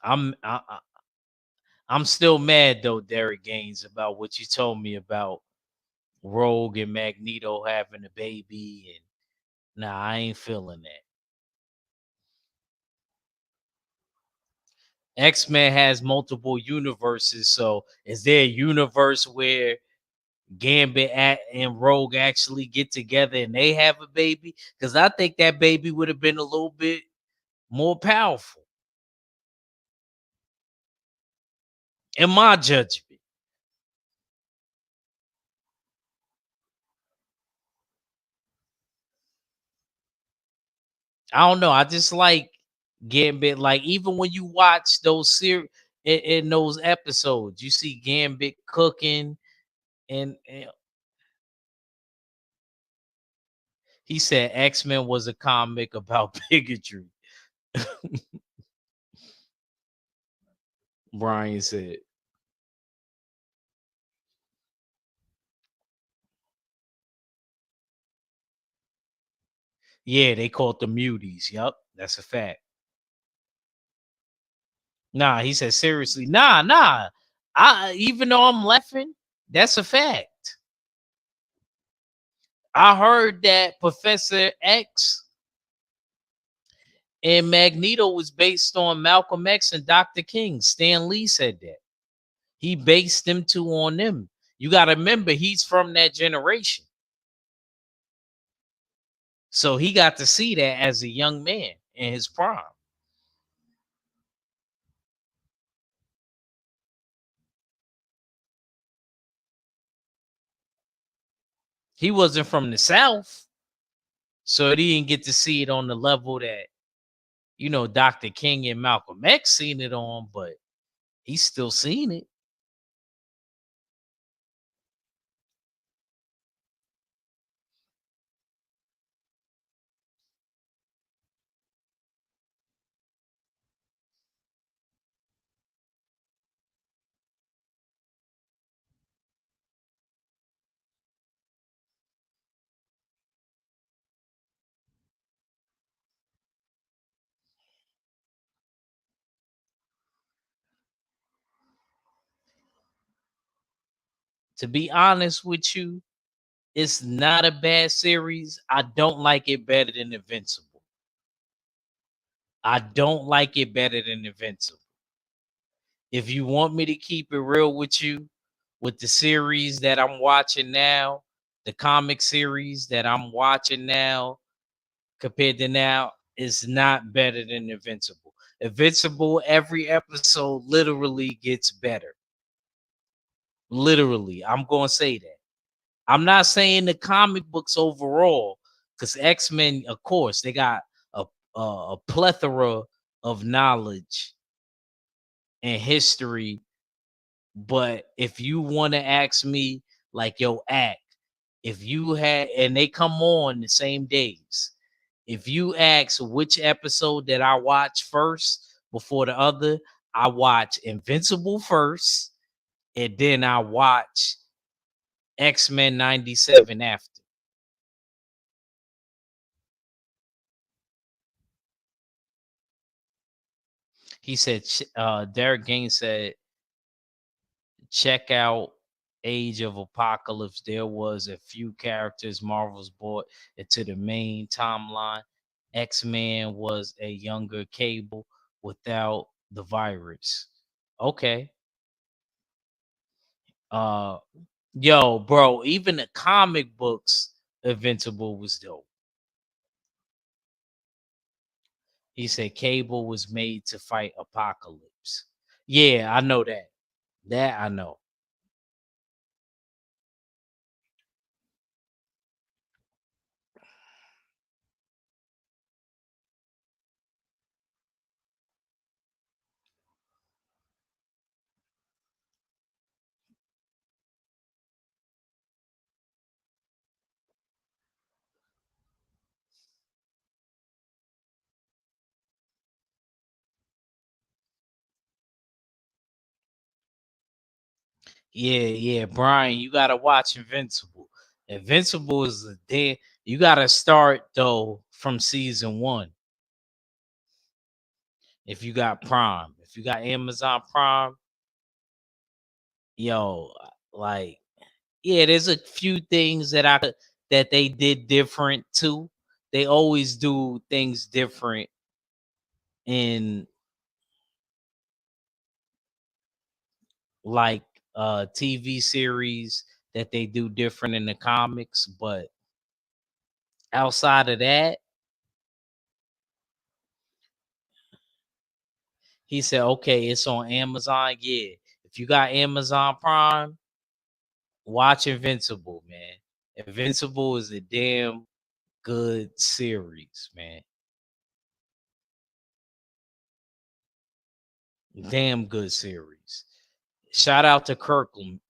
S1: I'm I, I- I'm still mad though, Derek Gaines, about what you told me about Rogue and Magneto having a baby, and nah, I ain't feeling that. X-Men has multiple universes, so is there a universe where and Rogue actually get together and they have a baby? Because I think that baby would have been a little bit more powerful, in my judgment. I don't know. I just like Gambit. Like even when you watch those in those episodes, you see Gambit cooking, and he said X-Men was a comic about bigotry. Brian said, "Yeah, they called the muties. Yup, that's a fact." Nah, he said seriously. Nah. I even though I'm laughing, that's a fact. I heard that Professor X and Magneto was based on Malcolm X and Dr. King. Stan Lee said that. He based them two on them. You got to remember, he's from that generation. So he got to see that as a young man in his prime. He wasn't from the South, so he didn't get to see it on the level that, Dr. King and Malcolm X seen it on, but he's still seen it. To be honest with you, it's not a bad series. I don't like it better than Invincible. I don't like it better than Invincible. If you want me to keep it real with you, with the series that I'm watching now, the comic series that I'm watching now, compared to now, is not better than Invincible. Invincible, every episode literally gets better. Literally, I'm going to say that. I'm not saying the comic books overall, because X-Men, of course, they got a plethora of knowledge and history. But if you want to ask me, like, yo, act, if you had, and they come on the same days, if you ask which episode that I watch first before the other, I watch Invincible first, and then I watch X-Men 97 after. He said, Derek Gaines said, check out Age of Apocalypse. There was a few characters Marvel's brought into the main timeline. X-Men was a younger Cable without the virus. Okay. Uh Yo, bro, even the comic books Invincible was dope. He said Cable was made to fight Apocalypse. Yeah, I know that. That I know. Yeah, yeah, Brian, you gotta watch Invincible. Invincible is the day you gotta start though from season one. If you got Prime, if you got Amazon Prime, yo, like, yeah, there's a few things that they did different too. They always do things different in, like, TV series that they do different in the comics, but outside of that, he said, okay, it's on Amazon. Yeah. If you got Amazon Prime, watch Invincible, man. Invincible is a damn good series, man. Damn good series. Shout out to Kirkman.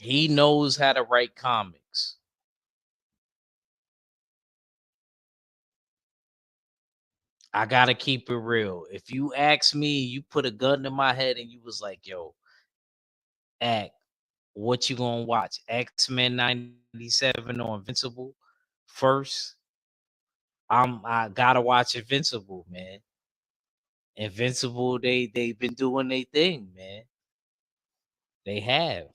S1: He knows how to write comics. I gotta keep it real. If you ask me, you put a gun to my head and you was like, yo, act, what you gonna watch? X-Men 97 or Invincible first? I gotta watch Invincible, man. Invincible, they've been doing their thing, man. They have.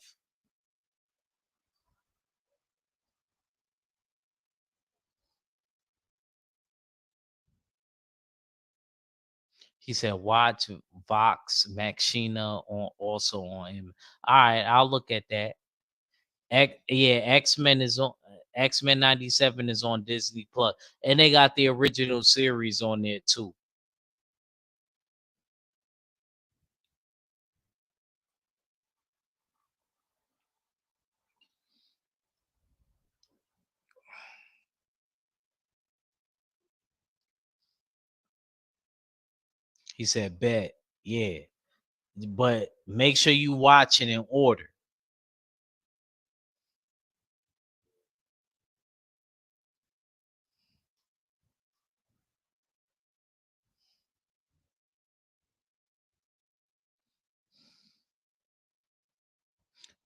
S1: He said, watch Vox Machina on also on him. All right, I'll look at that. Yeah, X-Men is on X-Men 97 is on Disney Plus. And they got the original series on there too. He said, bet. Yeah. But make sure you watch it in order.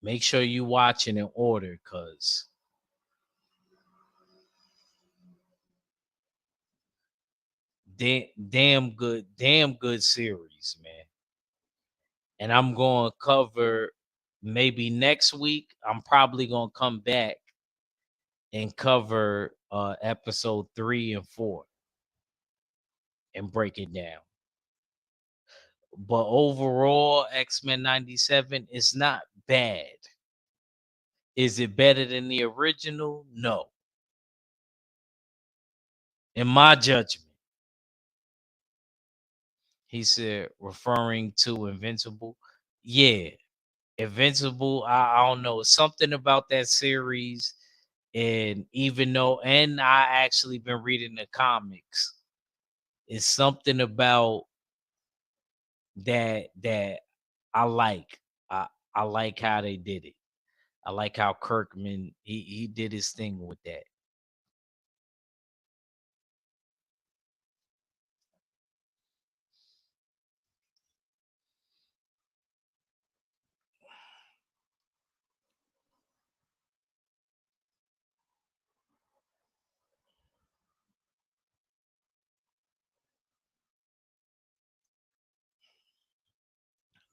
S1: Make sure you watch it in order, cause damn good series, man. And I'm going to cover maybe next week. I'm probably going to come back and cover episode 3 and 4 and break it down. But overall, X-Men 97 is not bad. Is it better than the original? No. In my judgment. He said, referring to Invincible. Yeah, Invincible. I don't know. Something about that series. And even though, and I actually been reading the comics, it's something about that I like. I like how they did it. I like how Kirkman he did his thing with that.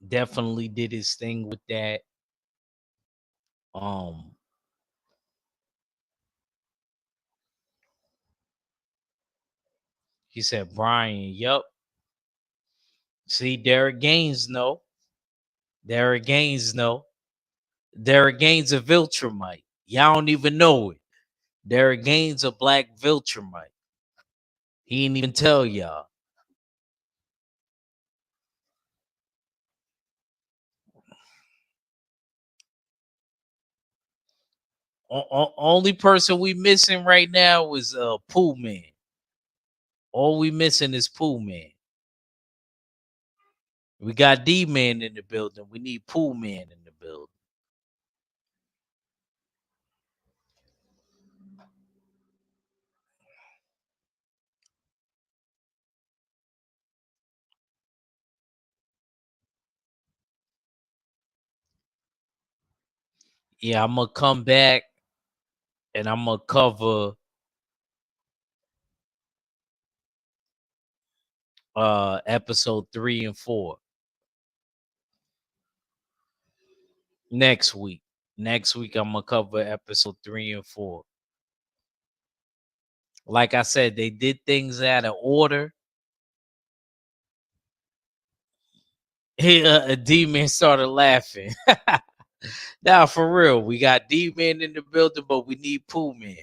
S1: Definitely did his thing with that. Um, he said Brian. Yup. See, Derek Gaines, no. Derek Gaines, no. Derek Gaines a Viltrumite. Y'all don't even know it. Derek Gaines a black Viltrumite. He didn't even tell y'all. Only person we missing right now is Pooh Man. All we missing is Pooh Man. We got D Man in the building. We need Pooh Man in the building. Yeah, I'm gonna come back and I'm gonna cover episode 3 and 4 next week. Next week I'm gonna cover episode 3 and 4. Like I said, they did things out of order. He D-Man started laughing. Now for real, we got D-Man in the building, but we need Pooh Man.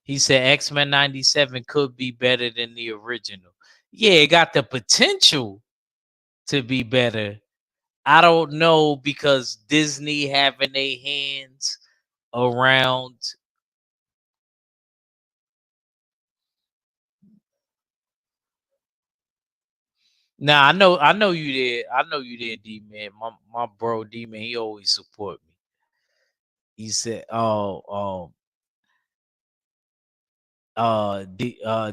S1: He said X-Men 97 could be better than the original. Yeah, it got the potential to be better. I don't know because Disney having their hands around. Nah, I know you did. I know you did, D man. My bro D man, he always support me. He said,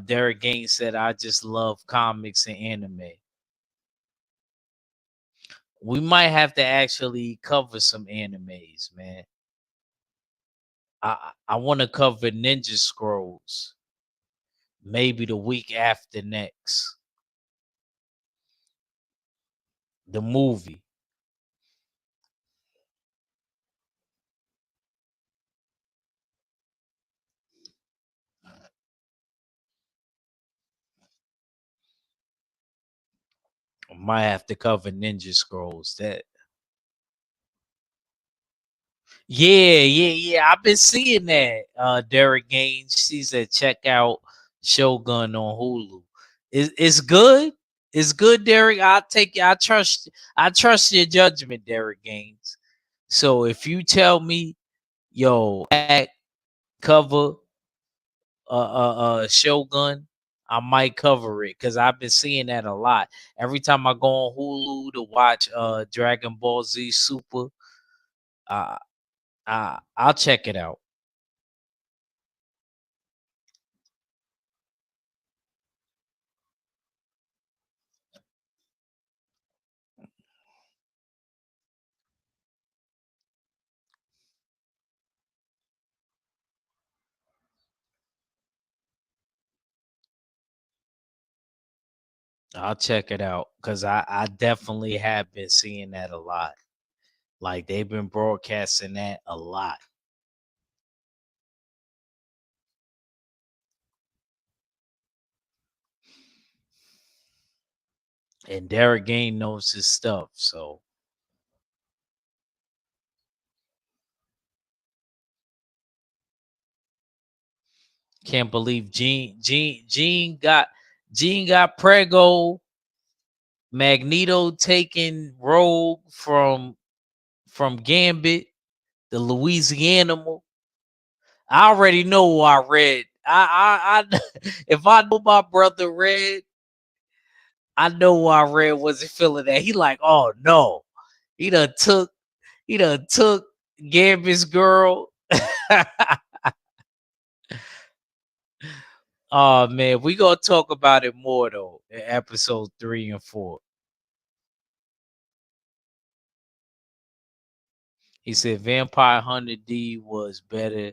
S1: Derek Gaines said, I just love comics and anime. We might have to actually cover some animes, man. I want to cover Ninja Scrolls maybe the week after next. The movie. I might have to cover Ninja Scrolls. That yeah. I've been seeing that. Derek Gaines. She said check out Shogun on Hulu. It's good. It's good, Derek. I trust your judgment, Derek Gaines. So if you tell me, yo, act cover Shogun, I might cover it because I've been seeing that a lot. Every time I go on Hulu to watch Dragon Ball Z Super, uh, I'll check it out. I'll check it out because I definitely have been seeing that a lot. Like they've been broadcasting that a lot. And Derek Gain knows his stuff, so can't believe Gene got Prego, Magneto taking Rogue from Gambit, the Louisiana. I already know what I read. I if I know my brother read, I know what I read wasn't feeling that. He like, oh no, he done took he done took Gambit's girl. Oh man, we gonna talk about it more though in episode 3 and 4. He said Vampire Hunter D was better.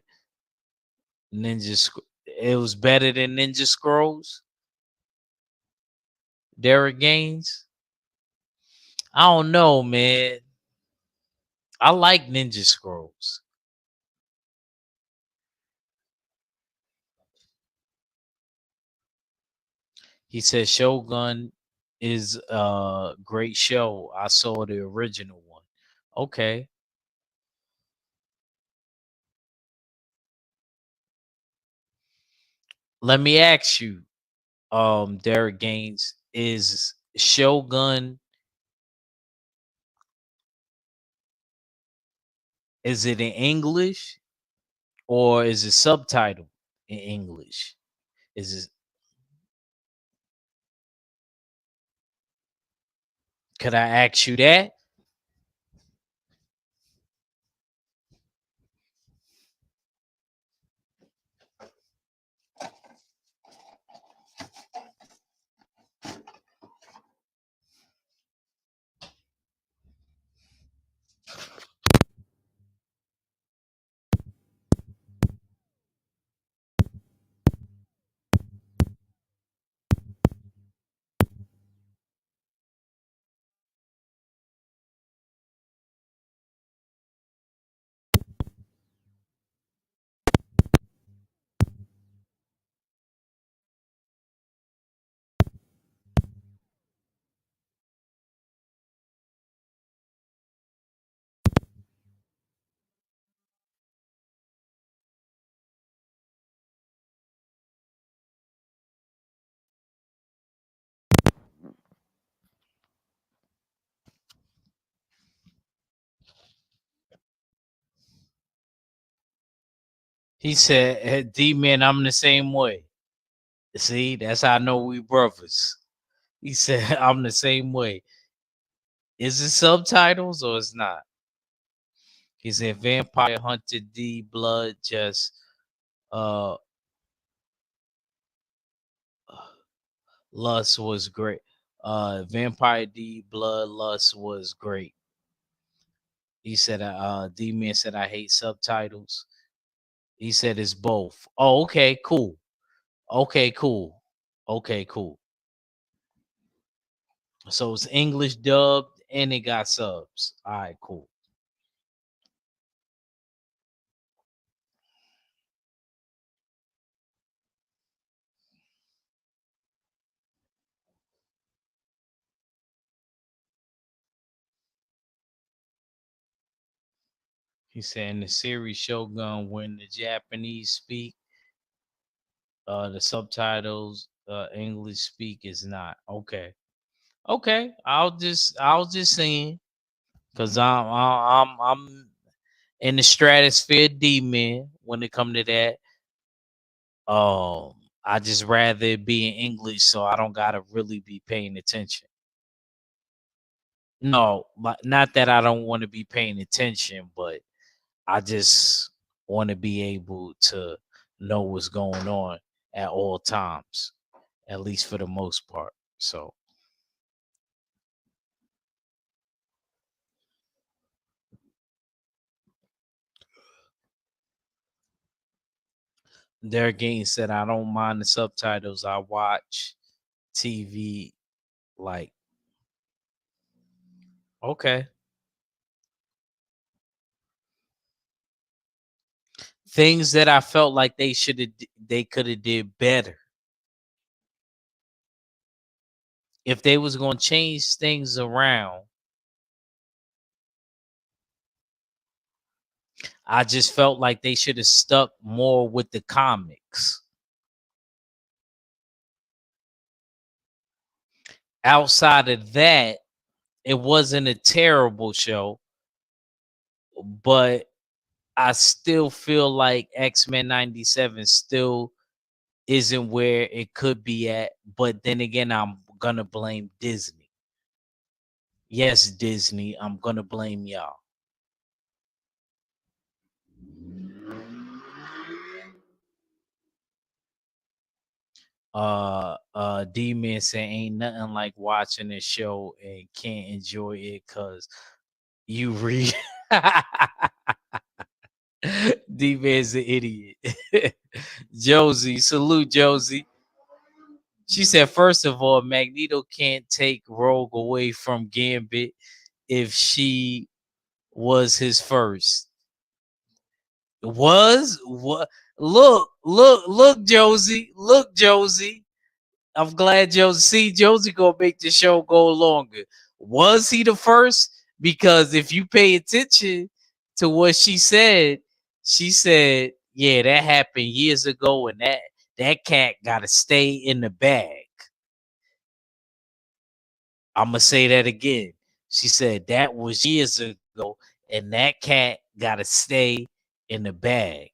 S1: It was better than Ninja Scrolls. Derek Gaines. I don't know, man. I like Ninja Scrolls. He said Shogun is a great show. I saw the original one. Okay. Let me ask you, Derek Gaines, is Shogun, is it in English or is it subtitled in English? Is it, could I ask you that? He said, hey, D man, I'm the same way. See, that's how I know we brothers. He said, I'm the same way. Is it subtitles or it's not? He said, Vampire Hunter D Blood just uh Lust was great. Vampire D Blood Lust was great. He said, D Man said, I hate subtitles. He said, it's both. Oh, okay, cool. Okay, cool. Okay, cool. So it's English dubbed and it got subs. All right, cool. He said in the series Shogun, when the Japanese speak, the subtitles, English speak is not. Okay. Okay. I was just saying because I'm in the stratosphere D man when it come to that. I just rather it be in English so I don't gotta really be paying attention. No, but not that I don't want to be paying attention, but I just want to be able to know what's going on at all times, at least for the most part. So there again said I don't mind the subtitles. I watch TV like okay. Things that I felt like they could have did better. If they was gonna change things around, I just felt like they should have stuck more with the comics. Outside of that, it wasn't a terrible show, but I still feel like X-Men 97 still isn't where it could be at. But then again, I'm gonna blame Disney. Yes, Disney, I'm gonna blame y'all. D-Man said ain't nothing like watching a show and can't enjoy it because you read. D-Man's an idiot. Josie, salute Josie. She said, first of all, Magneto can't take Rogue away from Gambit if she was his first. Was what? Look, Josie. Look, Josie. I'm glad Josie. See, Josie gonna make the show go longer. Was he the first? Because if you pay attention to what she said, yeah, that happened years ago, and that cat gotta stay in the bag. I'm gonna say that again. She said that was years ago, and that cat gotta stay in the bag.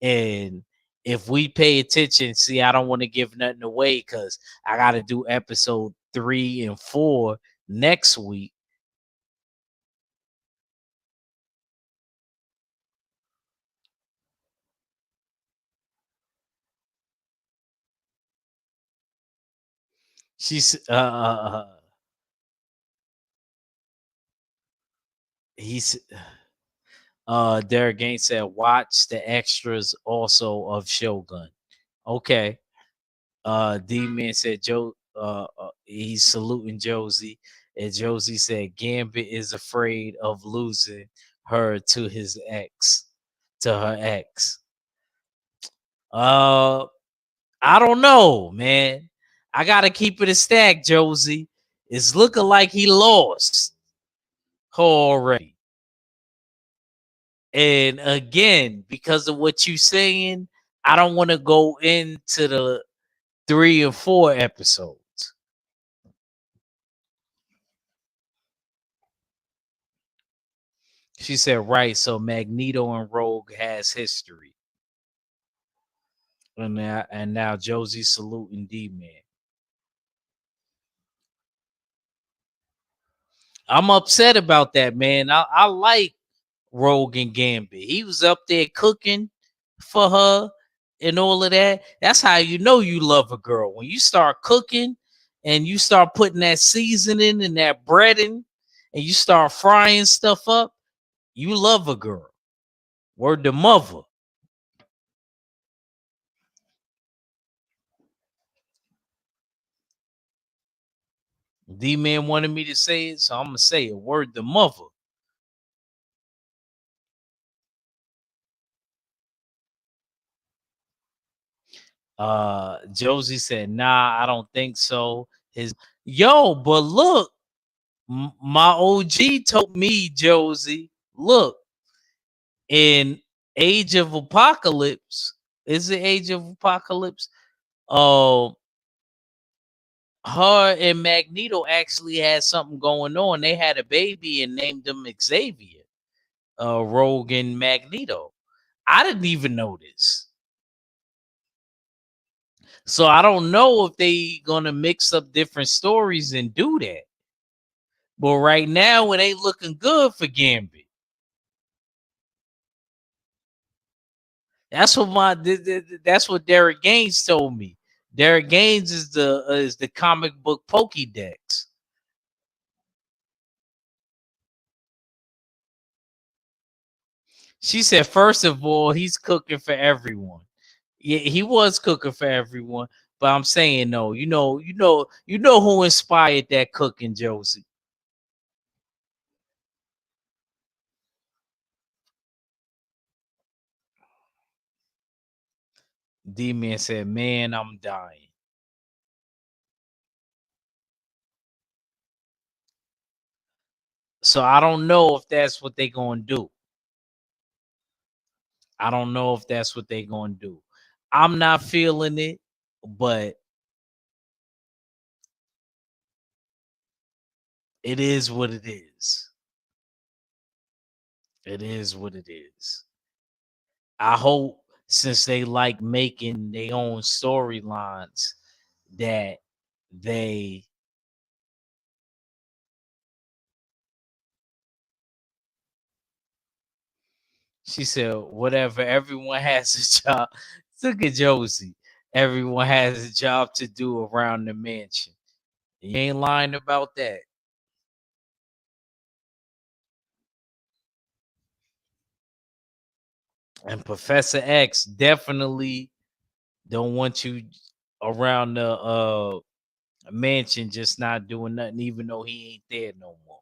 S1: And if we pay attention, see, I don't want to give nothing away because I gotta do episode 3 and 4 next week. She's he's Derek Gaines said watch the extras also of Shogun. Okay. D-Man said he's saluting Josie, and Josie said Gambit is afraid of losing her to his ex, to her ex. Uh, I don't know, man. I gotta keep it a stack, Josie. It's looking like he lost already. And again, because of what you saying, I don't want to go into the 3 and 4 episodes. She said, right. So Magneto and Rogue has history. And now Josie saluting D-Man. I'm upset about that, man. I like Rogue and Gambit. He was up there cooking for her and all of that. That's how you know you love a girl. When you start cooking and you start putting that seasoning and that breading and you start frying stuff up, you love a girl. Word to mother. D-Man wanted me to say it, so I'm gonna say it. Word to mother. Josie said, nah, I don't think so. His but look, my OG told me, Josie, look, in Age of Apocalypse, is it Age of Apocalypse? Uh, her and Magneto actually had something going on. They had a baby and named him Xavier. Rogue and Magneto. I didn't even know this. So I don't know if they gonna mix up different stories and do that. But right now, it ain't looking good for Gambit. That's what that's what Derek Gaines told me. Derek Gaines is the comic book Pokédex. She said, first of all, he's cooking for everyone. Yeah, he was cooking for everyone. But I'm saying no, you know who inspired that cooking, Josie. D Man said, man, I'm dying. So I don't know if that's what they gonna do. I don't know if that's what they gonna do. I'm not feeling it, but it is what it is. It is what it is. I hope since they like making their own storylines that they she said whatever everyone has a job. Look at Josie. Everyone has a job to do around the mansion. You ain't lying about that. And Professor X definitely don't want you around the mansion just not doing nothing, even though he ain't there no more.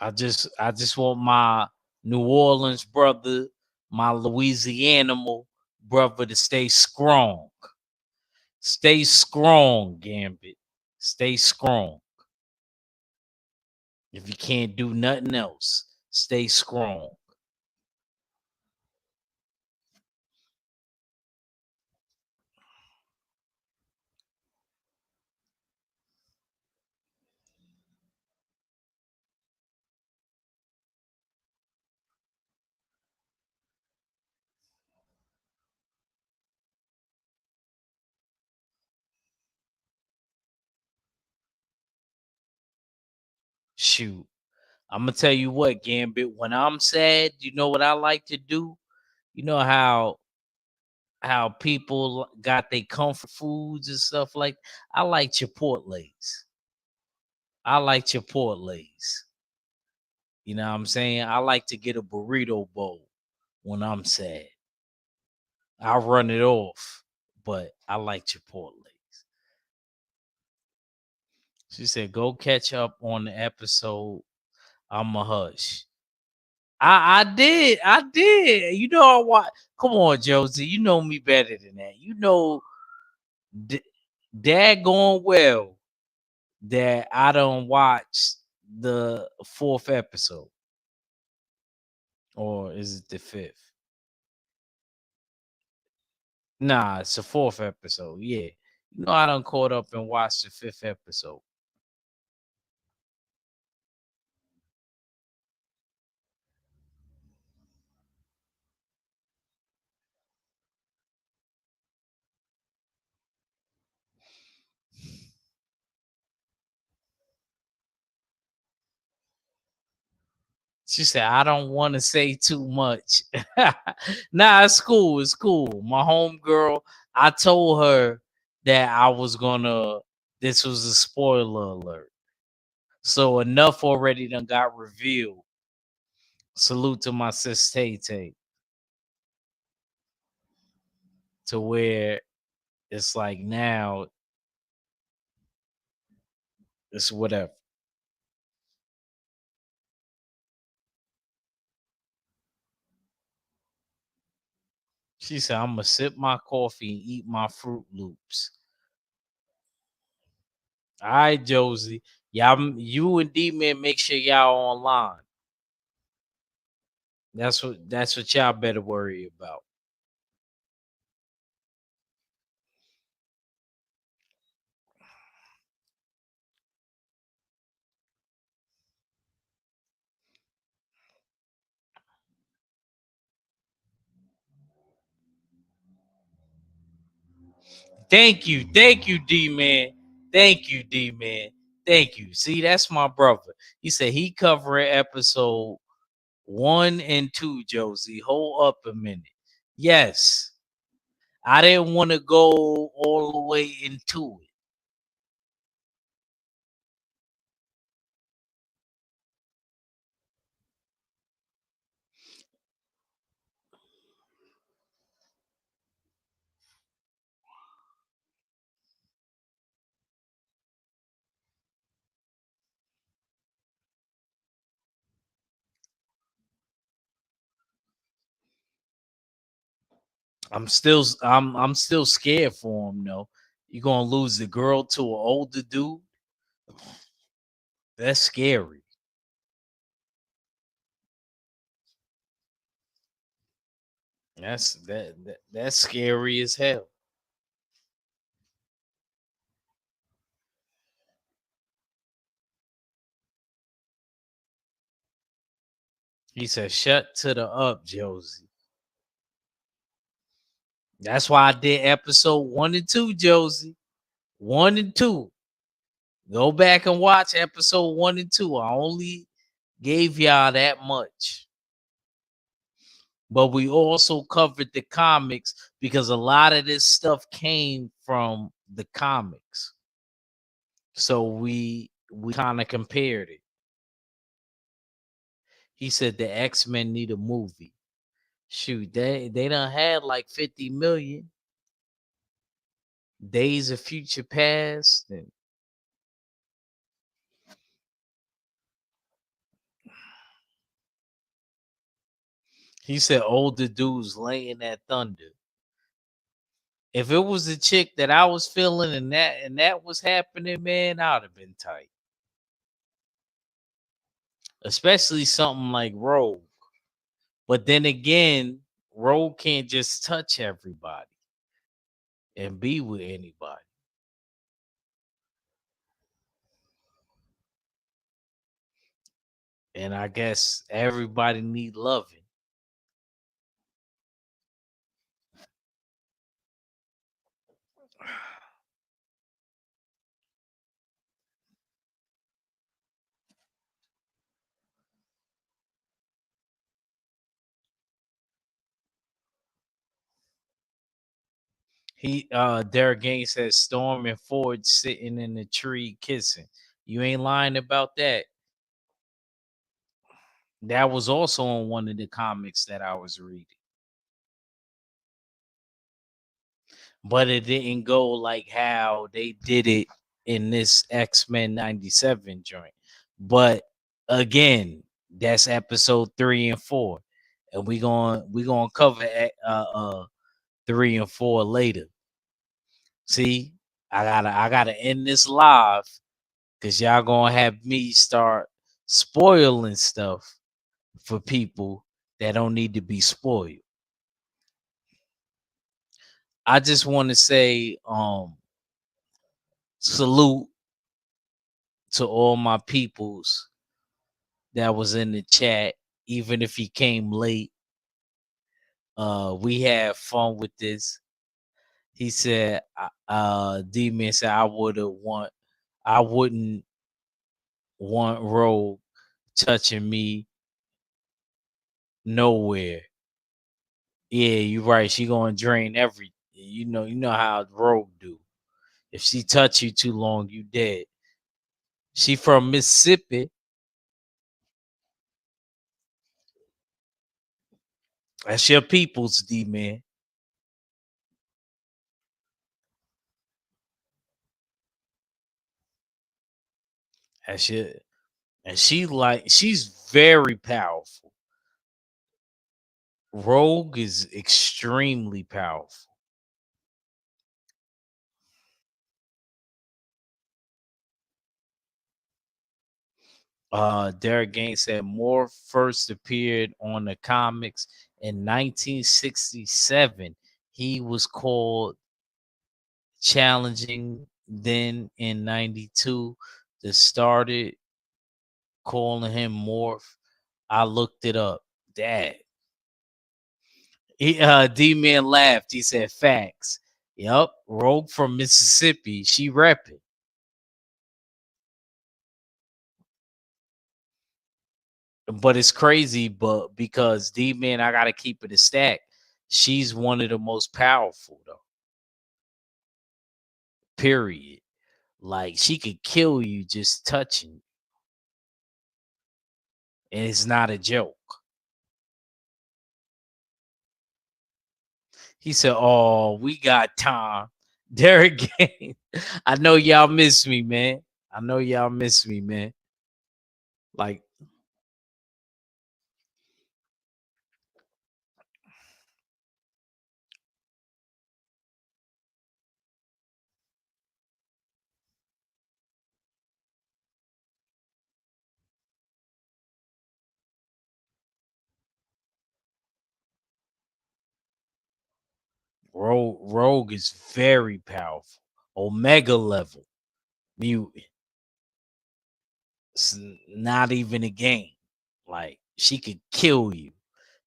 S1: I just want my New Orleans brother, my Louisiana brother to stay strong. Stay strong, Gambit. Stay strong. If you can't do nothing else, stay strong. Shoot. I'm gonna tell you what, Gambit. When I'm sad, you know what I like to do? You know how people got their comfort foods and stuff like I like Chipotle's. I like Chipotle's. You know what I'm saying? I like to get a burrito bowl when I'm sad. I run it off, but I like Chipotle's. She said, "Go catch up on the episode. I'm a hush." I did. You know I watch. Come on, Josie. You know me better than that. You know, d- Dad going well that I don't watch the fourth episode, or is it the fifth? Nah, it's the fourth episode. Yeah, you know I done caught up and watched the fifth episode. She said, "I don't want to say too much." Nah, it's cool. It's cool. My homegirl, I told her that I was gonna. This was a spoiler alert, so enough already done got revealed. Salute to my sis Tay Tay, to where it's like now it's whatever. She said, "I'm gonna sip my coffee and eat my Fruit Loops." All right, Josie. Y'all, you and D Man, make sure y'all online. That's what y'all better worry about. Thank you, D man. Thank you, D man. Thank you. See, that's my brother. He said he covering episode 1 and 2. Josie, hold up a minute. Yes, I didn't want to go all the way into it. I'm still scared for him though. You gonna lose the girl to an older dude? That's scary. That's scary as hell. He said, "Shut to the up, Josie." That's why I did episode 1 and 2, Josie. 1 and 2. Go back and watch episode 1 and 2. I only gave y'all that much. But we also covered the comics because a lot of this stuff came from the comics. So we kind of compared it. He said the X-Men need a movie. Shoot, they done had like 50 million. Days of Future Past. And he said older dudes laying that thunder. If it was a chick that I was feeling and that was happening, man, I would have been tight. Especially something like Rogue. But then again, Rogue can't just touch everybody and be with anybody. And I guess everybody need loving. Derek Gaines says Storm and Ford sitting in the tree kissing. You ain't lying about that. That was also on one of the comics that I was reading. But it didn't go like how they did it in this X-Men 97 joint. But again, that's episode 3 and 4. And we gonna cover 3 and 4 later. See, I gotta end this live because y'all gonna have me start spoiling stuff for people that don't need to be spoiled. I just want to say salute to all my peoples that was in the chat, even if he came late. We had fun with this. He said, D-Man said, I wouldn't want Rogue touching me nowhere. Yeah, you're right. She gonna drain every. You know how Rogue do. If she touch you too long, you dead. She from Mississippi. That's your people's D-Man. That's your, and she's very powerful. Rogue is extremely powerful. Derek Gaines said Moore first appeared on the comics in 1967. He was called challenging then in 92. That started calling him Morph. I looked it up. Dad. D Man laughed. He said facts. Yup. Rogue from Mississippi. She repping. But it's crazy, but because D Man, I gotta keep it a stack. She's one of the most powerful though. Period. Like she could kill you just touching, and it's not a joke. He said, "Oh, we got time." Derek Gaines. I know y'all miss me, man. I know y'all miss me, man. Like Rogue is very powerful. Omega level. Mutant. It's not even a game. Like she could kill you.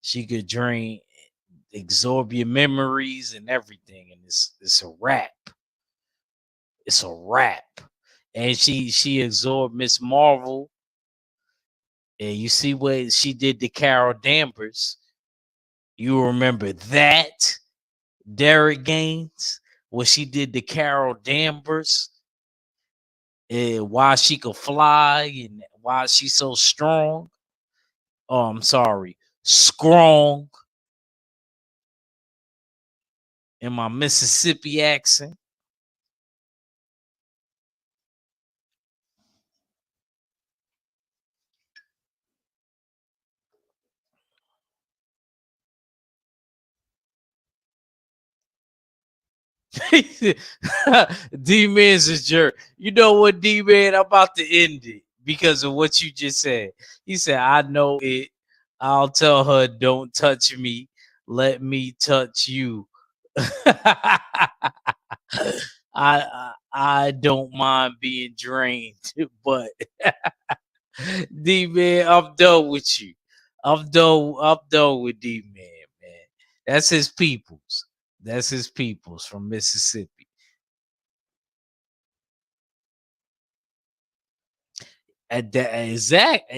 S1: She could drain, absorb your memories and everything, and it's a wrap. It's a wrap. And she absorbed Miss Marvel. And you see what she did to Carol Danvers. You remember that, Derek Gaines? What she did to Carol Danvers, and why she could fly and why she's so strong. Oh, I'm sorry, strong in my Mississippi accent. D Man's a jerk. You know what, D Man? I'm about to end it because of what you just said. He said, I know it. I'll tell her, don't touch me. Let me touch you. I don't mind being drained, but D Man, I'm done with you. I'm done with D Man, man. That's his peoples. That's his peoples from Mississippi. At that exact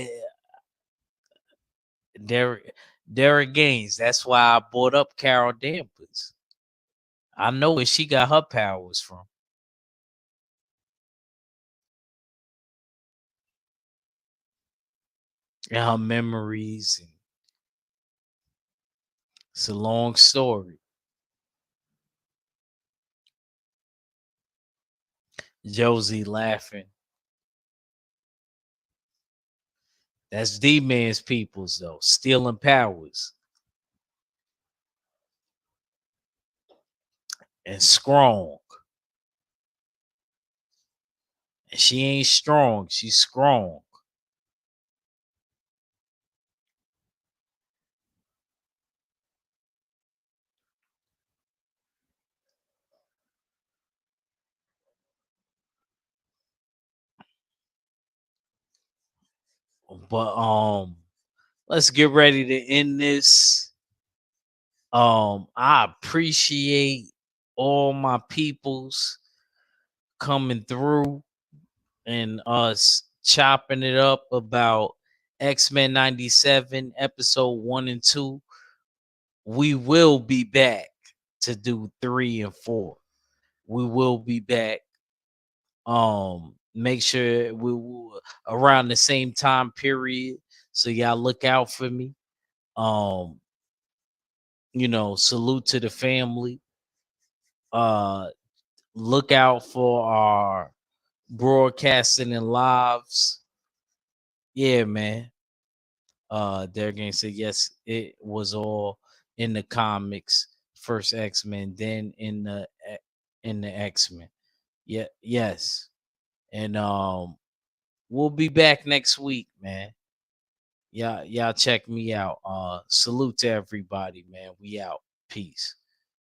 S1: Derek Derek Gaines. That's why I brought up Carol Danvers. I know where she got her powers from and her memories. And it's a long story. Josie laughing. That's D Man's peoples though, stealing powers and strong. And she ain't strong. She's strong. But let's get ready to end this. I appreciate all my peoples coming through and us chopping it up about X-Men 97 episode 1 and 2. We will be back to do 3 and 4. We will be back. Make sure we will around the same time period. So y'all look out for me. Um, salute to the family. Uh Look out for our broadcasting and lives. Yeah, man. Derek Gaines said yes, it was all in the comics. First X-Men, then in the X-Men. Yeah, yes. And We'll be back next week, man. Y'all check me out. Salute to everybody, man. We out. Peace.